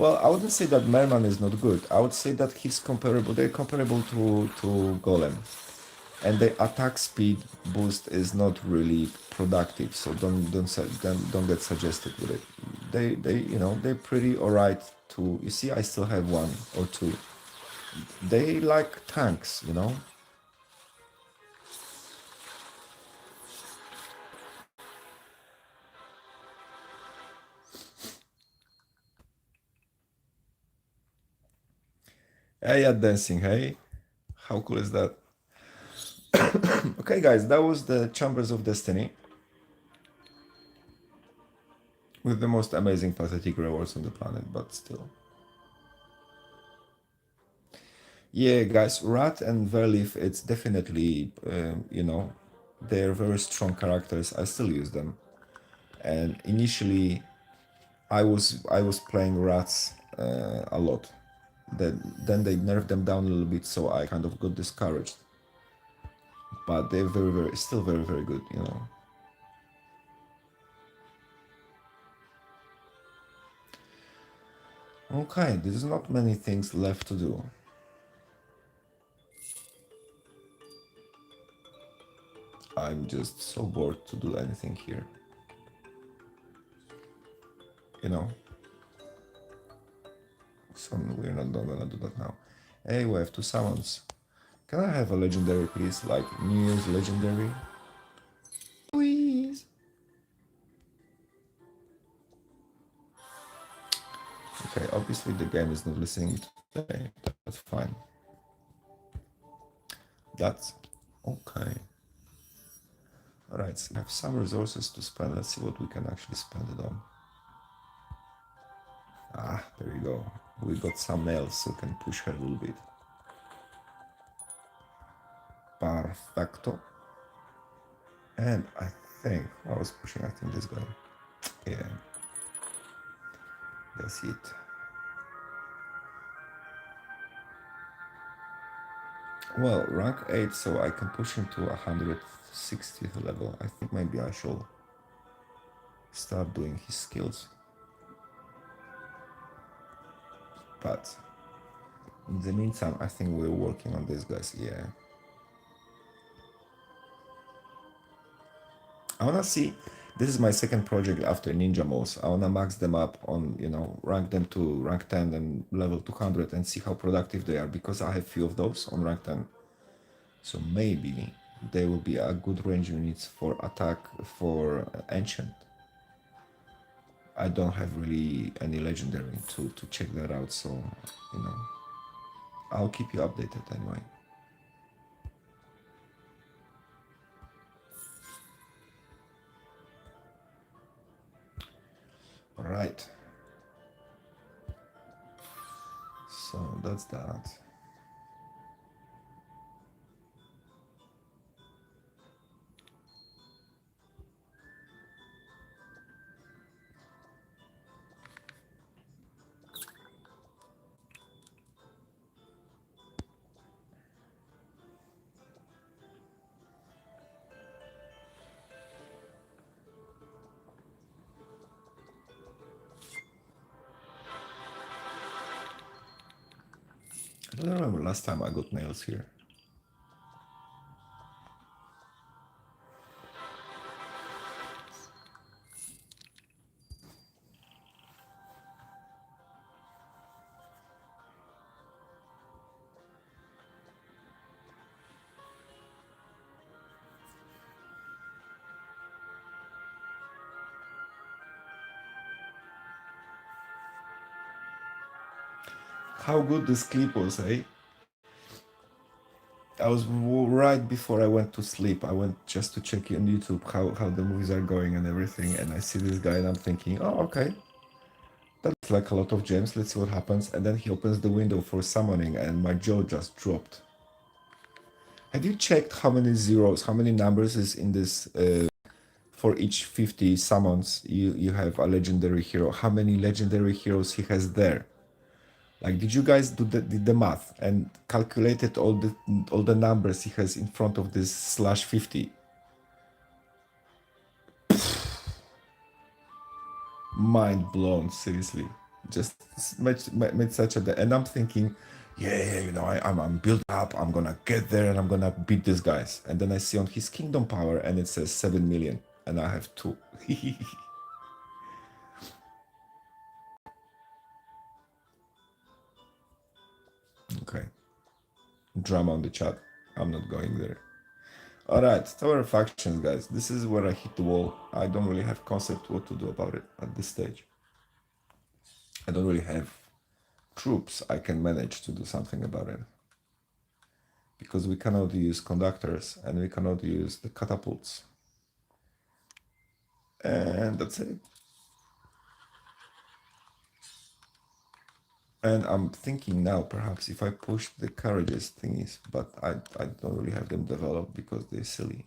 Well, I wouldn't say that Merman is not good. I would say that he's comparable. They're comparable to Golem, and the attack speed boost is not really productive. So don't get suggested with it. They they're pretty alright. To you see, I still have one or two. They like tanks, you know. Hey, at dancing. Hey, how cool is that? Okay, guys, that was the Chambers of Destiny with the most amazing pathetic rewards on the planet, but still. Yeah, guys, Rat and Verleaf, it's definitely, they're very strong characters. I still use them. And initially, I was playing Rats a lot. Then they nerfed them down a little bit, so I kind of got discouraged. But they're still very, very good, you know. Okay, there's not many things left to do. I'm just so bored to do anything here. You know? So we're not gonna do that now. Hey, we have two summons. Can I have a legendary, please? Like New Year's legendary? Please. Okay, obviously the game is not listening today. That's fine. That's okay. Alright, so we have some resources to spend. Let's see what we can actually spend it on. Ah, there you go. We got some nails, so we can push her a little bit. Perfecto. And I think I was pushing, I think this guy. Yeah. That's it. Well, rank 8, so I can push him to 160th level. I think maybe I should start doing his skills. But in the meantime, I think we're working on these guys. Yeah. I wanna see. This is my second project after Ninja Modes. I wanna max them up on, rank them to rank 10 and level 200 and see how productive they are, because I have few of those on rank 10. So maybe they will be a good range units for attack for ancient. I don't have really any legendary to check that out, so I'll keep you updated anyway. All right. So that's that. I don't remember last time I got nails here. How good this clip was, eh? I was right before I went to sleep. I went just to check on YouTube how the movies are going and everything, and I see this guy and I'm thinking, oh, okay. That's like a lot of gems. Let's see what happens. And then he opens the window for summoning, and my jaw just dropped. Have you checked how many zeros, how many numbers is in this? For each 50 summons, you have a legendary hero. How many legendary heroes he has there? Like, did you guys did the math and calculated all the numbers he has in front of this /50? Mind blown, seriously. Just made such a, and I'm thinking, yeah, you know, I'm built up. I'm gonna get there and I'm gonna beat these guys. And then I see on his kingdom power and it says 7 million, and I have 2. Okay, drama on the chat. I'm not going there. All right, tower factions, guys. This is where I hit the wall. I don't really have concept what to do about it at this stage. I don't really have troops I can manage to do something about it, because we cannot use conductors and we cannot use the catapults. And that's it. And I'm thinking now, perhaps if I push the carriages thingies, but I don't really have them developed because they're silly.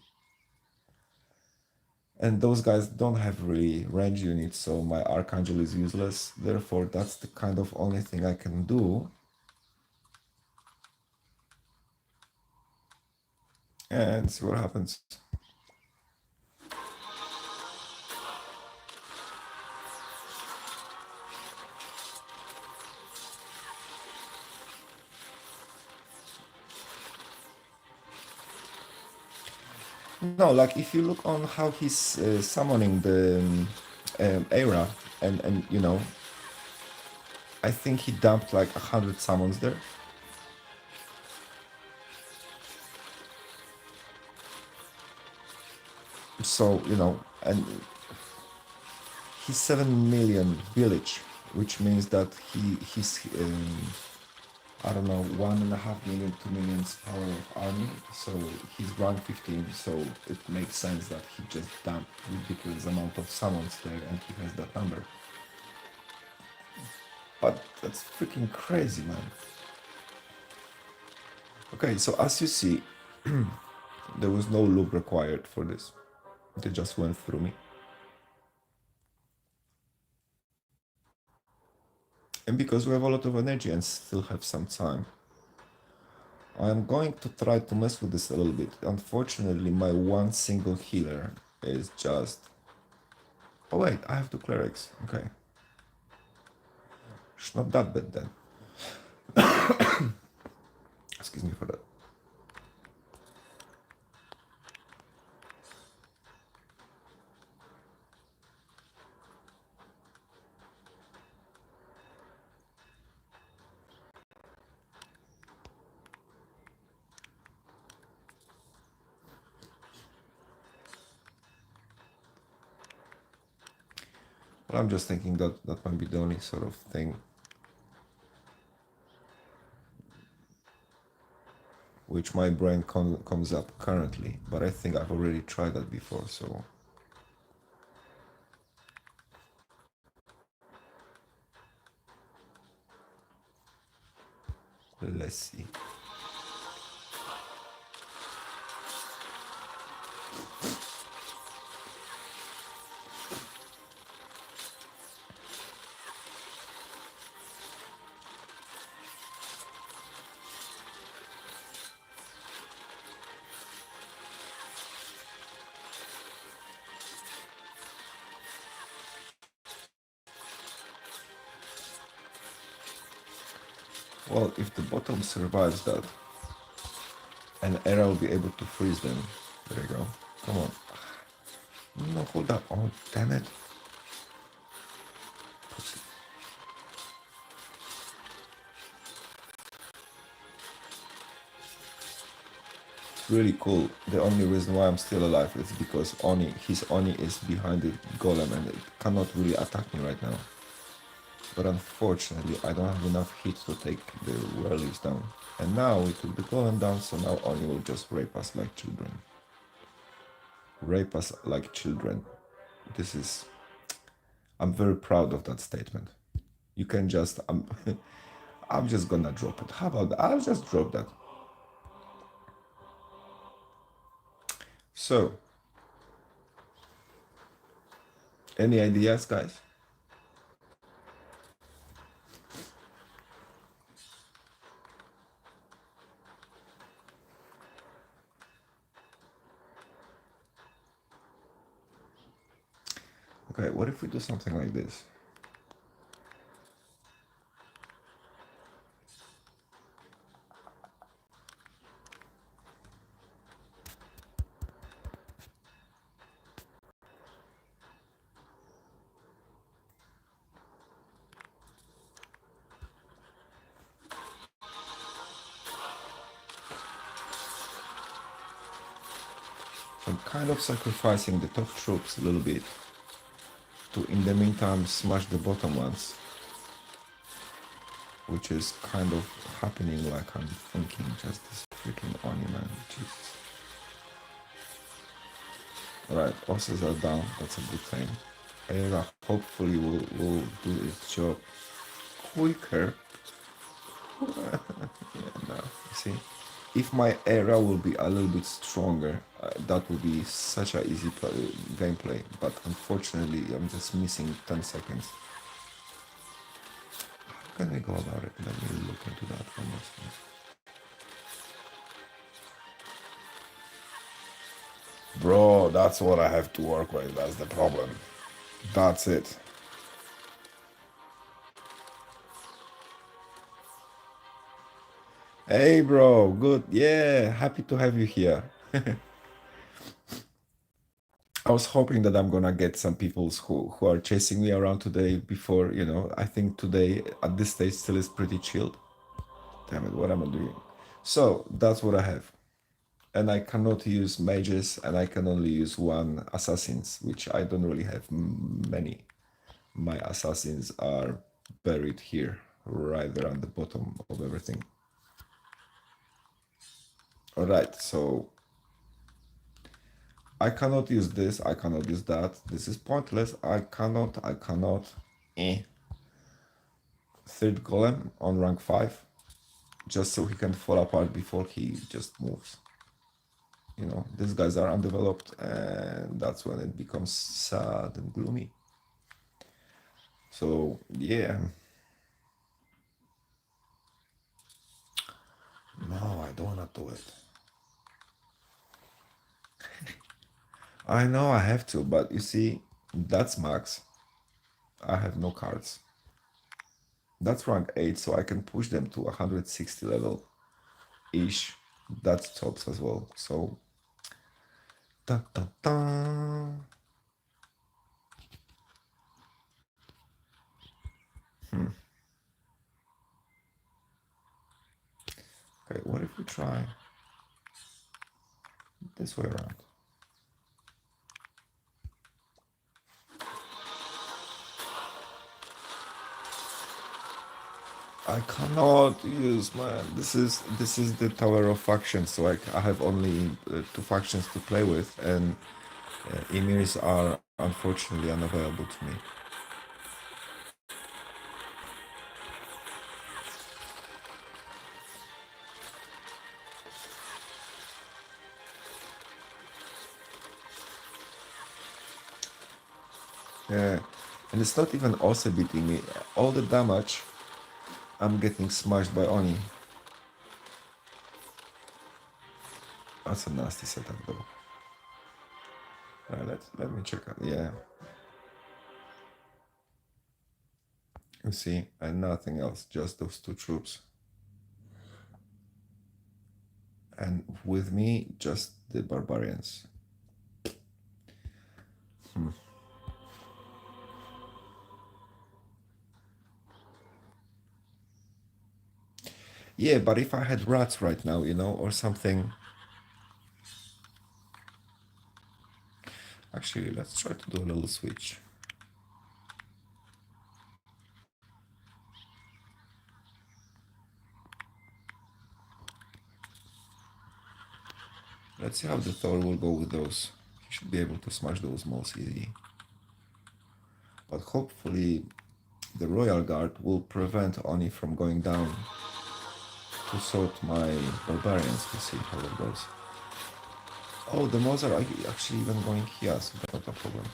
And those guys don't have really range units, so my Archangel is useless. Therefore, that's the kind of only thing I can do. And see what happens. No, like if you look on how he's summoning the era, and you know, I think he dumped like 100 summons there. So, you know, and he's 7 million village, which means that he's I don't know, 1.5 million, 2 million power of army. So he's rank 15. So it makes sense that he just dumped ridiculous amount of summons there, and he has that number. But that's freaking crazy, man. Okay, so as you see, there was no loop required for this. They just went through me. And because we have a lot of energy and still have some time, I'm going to try to mess with this a little bit. Unfortunately, my one single healer is just... Oh wait, I have 2 clerics. Okay. It's not that bad then. Excuse me for that. But I'm just thinking that that might be the only sort of thing which my brain comes up currently. But I think I've already tried that before, so... Let's see. Well, if the bottom survives that, an era will be able to freeze them. There you go. Come on. No, hold up. Oh, damn it. Pussy. Really cool. The only reason why I'm still alive is because his Oni is behind the golem and it cannot really attack me right now. But unfortunately, I don't have enough hits to take the whirlies down. And now we took the golem down, so now Oni will just rape us like children. Rape us like children. This is... I'm very proud of that statement. You can just... I'm just gonna drop it. How about that? I'll just drop that. So, any ideas, guys? Okay, what if we do something like this? I'm kind of sacrificing the top troops a little bit to, in the meantime, smash the bottom ones, which is kind of happening like I'm thinking. Just this freaking Oni, man. Jesus. Alright, bosses are down. That's a good thing. Era hopefully will do its job quicker. Yeah, no, see, if my era will be a little bit stronger, that would be such a easy gameplay. But unfortunately, I'm just missing 10 seconds. How can I go about it? Let me look into that one more time. Bro, that's what I have to work with. That's the problem. That's it. Hey, bro. Good. Yeah. Happy to have you here. I was hoping that I'm gonna get some people who are chasing me around today before, I think today at this stage still is pretty chilled. Damn it, what am I doing? So that's what I have. And I cannot use mages and I can only use one assassins, which I don't really have many. My assassins are buried here, right there at the bottom of everything. Alright, so I cannot use this, I cannot use that. This is pointless. I cannot. Third golem on rank 5, just so he can fall apart before he just moves. These guys are undeveloped, and that's when it becomes sad and gloomy. So, yeah. No, I don't want to do it. I know I have to, but you see, that's max. I have no cards. That's rank 8, so I can push them to 160 level-ish. That's tops as well, so... Dun, dun, dun. Okay, what if we try this way around? I cannot use, man. This is the Tower of Factions, so I have only 2 factions to play with, and emirs are unfortunately unavailable to me. Yeah, and it's not even also beating me. All the damage, I'm getting smashed by Oni. That's a nasty setup, though. Let me check out. Yeah. You see, and nothing else, just those 2 troops. And with me, just the barbarians. Yeah, but if I had rats right now, or something. Actually, let's try to do a little switch. Let's see how the Thor will go with those. He should be able to smash those most easy. But hopefully the Royal Guard will prevent Oni from going down to sort my barbarians. We'll see how it goes. Oh, the Mods are actually even going here, so that's not a problem.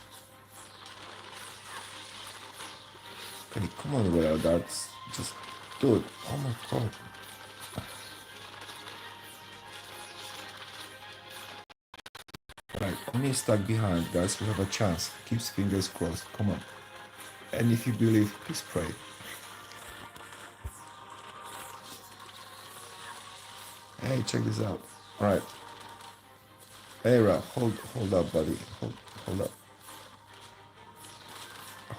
Okay, come on, Royal Guards. Just do it. Oh my god. Right, Oni is stuck behind, guys. We have a chance. Keep fingers crossed. Come on. And if you believe, please pray. Hey, check this out. Alright. Hey, Ra, hold up, buddy. Hold up.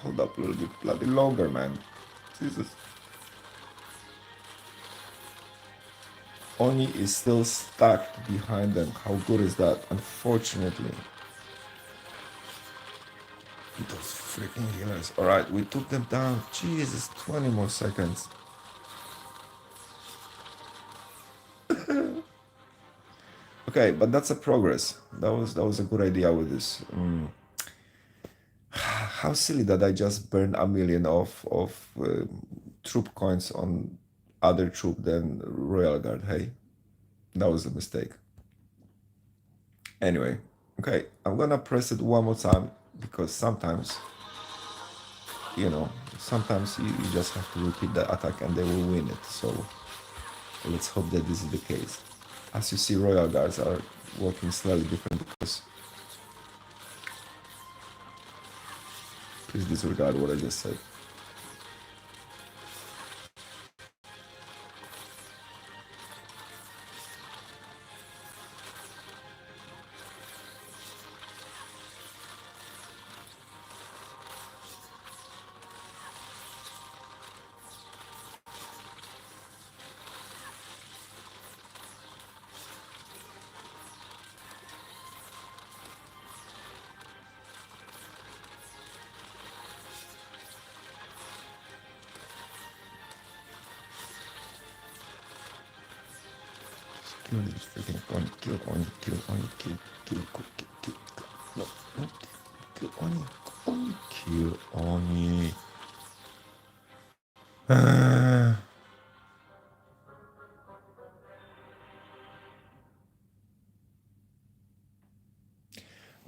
Hold up a little bit bloody longer, man. Jesus. Oni is still stuck behind them. How good is that? Unfortunately. Those freaking healers. Alright, we took them down. Jesus, 20 more seconds. Okay, but that's a progress. That was a good idea with this. How silly that I just burned a million of troop coins on other troop than Royal Guard. Hey, that was a mistake. Anyway, okay, I'm gonna press it one more time because sometimes, you know, sometimes you just have to repeat the attack and they will win it. So let's hope that this is the case. As you see, Royal Guards are working slightly different because please disregard what I just said. Kill this freaking Oni, kill Oni, kill Oni, kill. No, no, kill Oni, kill Oni.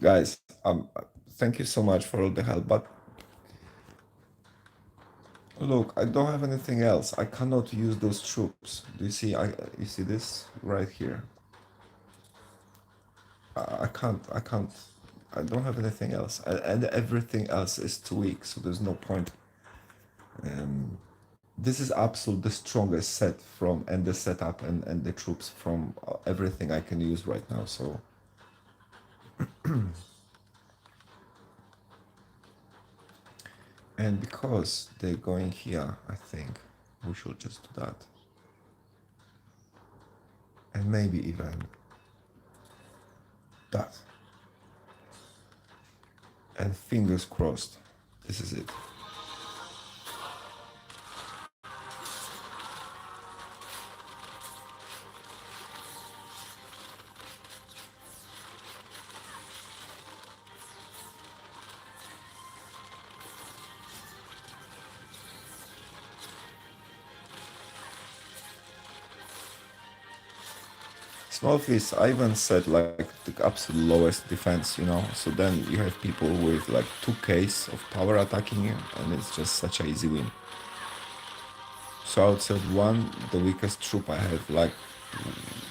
Guys, thank you so much for all the help, but look, I don't have anything else. I cannot use those troops. Do you see? You see this right here? I can't. I can't. I don't have anything else, and everything else is too weak. So there's no point. This is absolutely the strongest set from and the setup and the troops from everything I can use right now. So and because they're going here, I think we should just do that, and maybe even that. And fingers crossed, this is it. Small fish, I even set like the absolute lowest defense, you know. So then you have people with like 2Ks of power attacking you, and it's just such an easy win. So I would set one, the weakest troop I have, like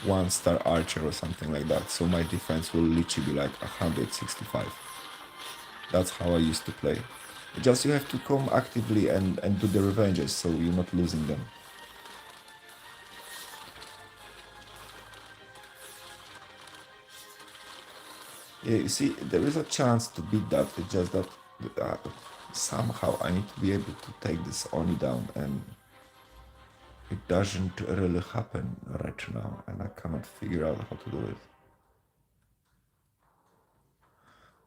1-star archer or something like that. So my defense will literally be like 165. That's how I used to play. Just you have to come actively and do the revenges so you're not losing them. Yeah, you see, there is a chance to beat that. It's just that somehow I need to be able to take this Oni down, and it doesn't really happen right now, and I cannot figure out how to do it.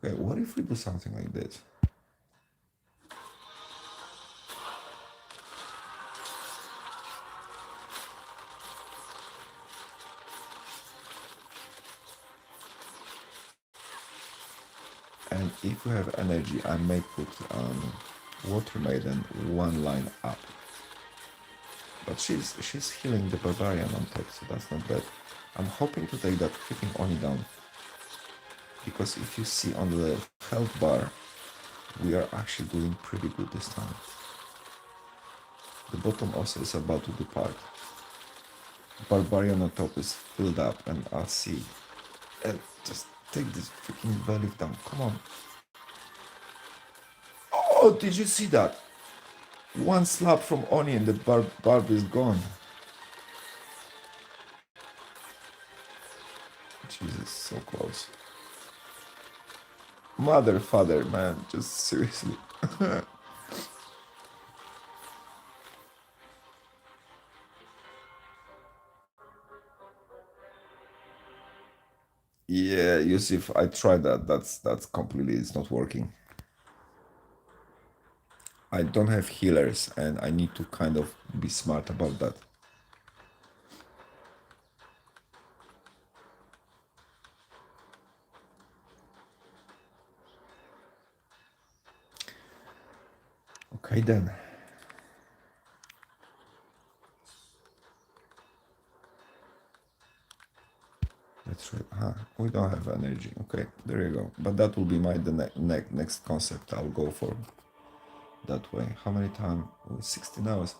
Okay, what if we do something like this? And if we have energy, I may put Water Maiden one line up. But she's healing the Barbarian on top, so that's not bad. I'm hoping to take that freaking Oni down. Because if you see on the health bar, we are actually doing pretty good this time. The bottom also is about to depart. Barbarian on top is filled up, and I'll see. And just take this freaking belly down. Come on. Oh, did you see that? One slap from Oni and the barb is gone. Jesus, so close. Mother, father, man, just seriously. Yeah, Yusuf, I tried that. That's completely, it's not working. I don't have healers, and I need to kind of be smart about that. Okay then. That's right. We don't have energy. Okay, there you go. But that will be my next concept. I'll go for that way. How many time? 16 hours.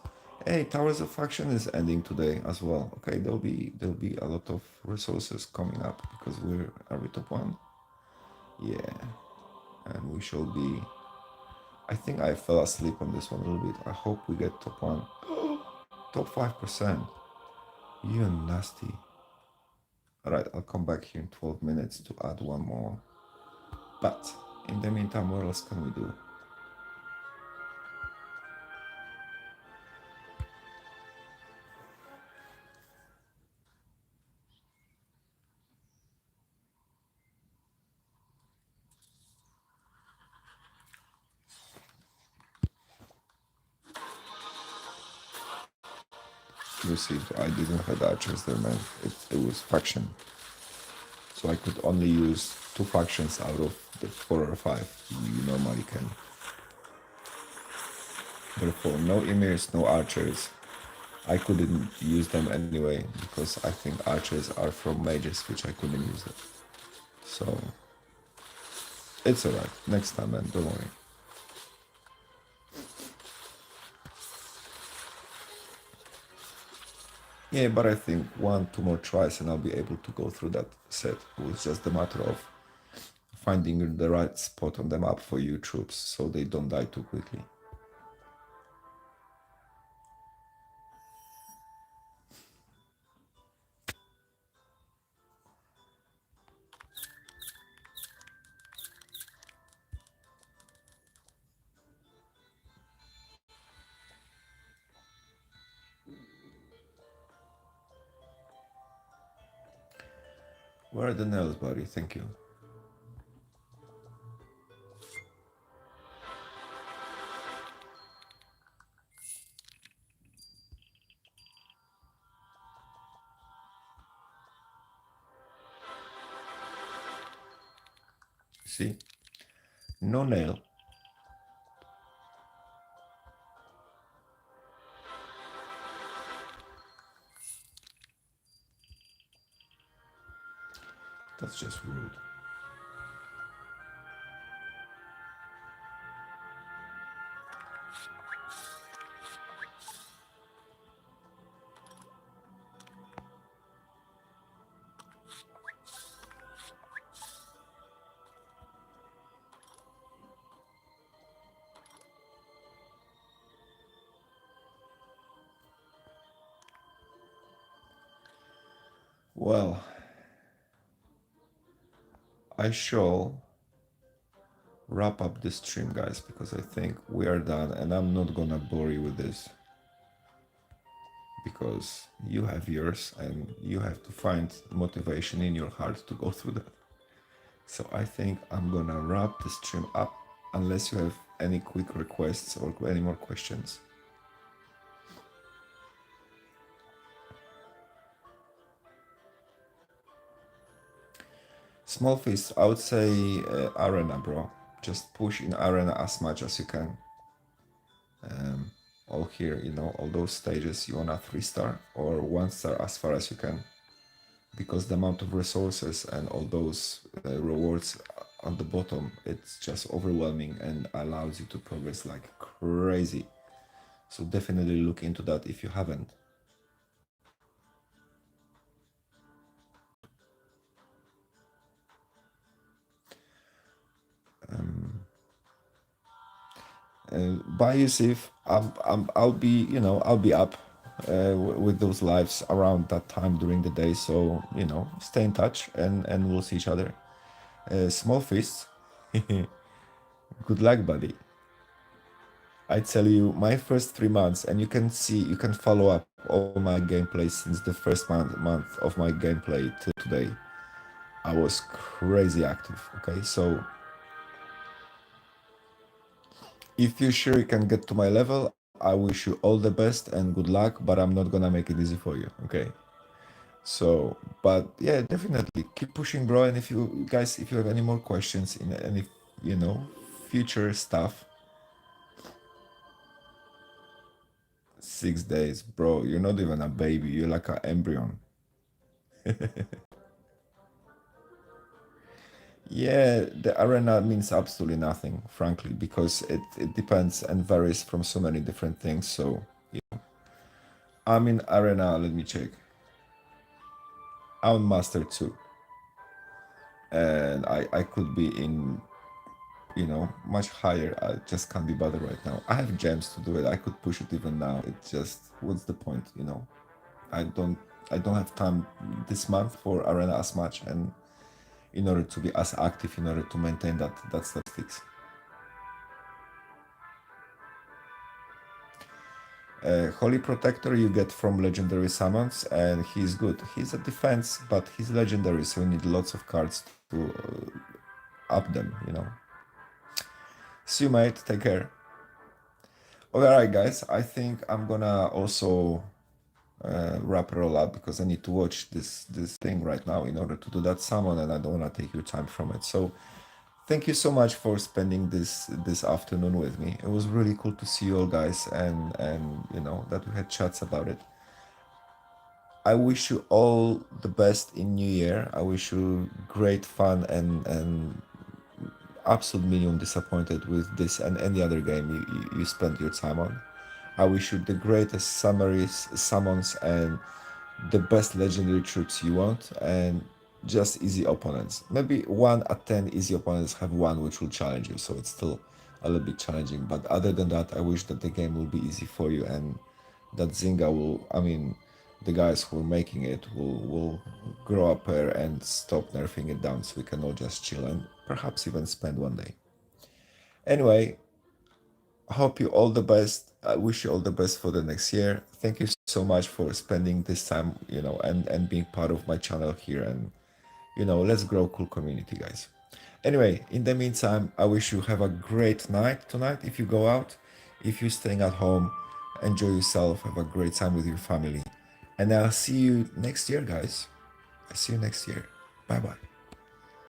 Hey, Towers of Faction is ending today as well. Okay, there'll be a lot of resources coming up because are we top one? Yeah, and we shall be. I think I fell asleep on this one a little bit. I hope we get top one. Top 5%. You nasty. Alright, I'll come back here in 12 minutes to add one more. But in the meantime, what else can we do? You see, I didn't have archers there, man. It was faction. So I could only use 2 factions out of the 4 or 5 you normally can. Therefore, no emirs, no archers. I couldn't use them anyway because I think archers are from mages, which I couldn't use it. So it's alright. Next time, man. Don't worry. Yeah, but I think 1, 2 more tries and I'll be able to go through that set. It's just a matter of finding the right spot on the map for you troops so they don't die too quickly. Where are the nails, buddy? Thank you. See? No nail. That's just rude. Well, I shall wrap up this stream, guys, because I think we are done and I'm not gonna bore you with this because you have yours and you have to find motivation in your heart to go through that. So I think I'm gonna wrap the stream up unless you have any quick requests or any more questions. Small fist, I would say arena, bro. Just push in arena as much as you can. All here, all those stages you wanna 3-star or 1-star as far as you can. Because the amount of resources and all those rewards on the bottom, it's just overwhelming and allows you to progress like crazy. So definitely look into that if you haven't. Bye, Yusuf. I'll be, I'll be up with those lives around that time during the day. So, stay in touch and we'll see each other. Small fists. Good luck, buddy. I tell you, my first 3 months, and you can follow up all my gameplay since the first month of my gameplay till today. I was crazy active. Okay, so if you're sure you can get to my level, I wish you all the best and good luck, but I'm not gonna make it easy for you. Okay. So, but yeah, definitely keep pushing, bro. And if you guys, if you have any more questions in any, you know, future stuff, 6 days, bro. You're not even a baby. You're like an embryo. Yeah, the arena means absolutely nothing, frankly, because it depends and varies from so many different things. So yeah. I'm in arena. Let me check. I'm master 2, and I could be in, you know, much higher. I just can't be bothered right now. I have gems to do it. I could push it even now. It's just, what's the point, you know? I don't I don't have time this month for arena as much, and in order to be as active, in order to maintain that statistics. Holy Protector you get from legendary summons, and he's good. He's a defense, but he's legendary, so you need lots of cards to up them, you know. See you, mate. Take care. Alright, guys. I think I'm gonna also wrap it all up because I need to watch this thing right now in order to do that summon, and I don't want to take your time from it. So thank you so much for spending this afternoon with me. It was really cool to see you all, guys, and you know that we had chats about it. I wish you all the best in New Year. I wish you great fun and absolute minimum disappointed with this and any other game you spend your time on. I wish you the greatest summaries, summons, and the best legendary troops you want, and just easy opponents. Maybe 1 at 10 easy opponents have one which will challenge you, so it's still a little bit challenging. But other than that, I wish that the game will be easy for you, and that Zynga will, I mean, the guys who are making it will grow up here and stop nerfing it down so we can all just chill and perhaps even spend one day. Anyway, hope you all the best. I wish you all the best for the next year. Thank you so much for spending this time, you know, and being part of my channel here. And, you know, let's grow cool community, guys. Anyway, in the meantime, I wish you have a great night tonight if you go out. If you're staying at home, enjoy yourself, have a great time with your family. And I'll see you next year, guys. I'll see you next year. Bye bye.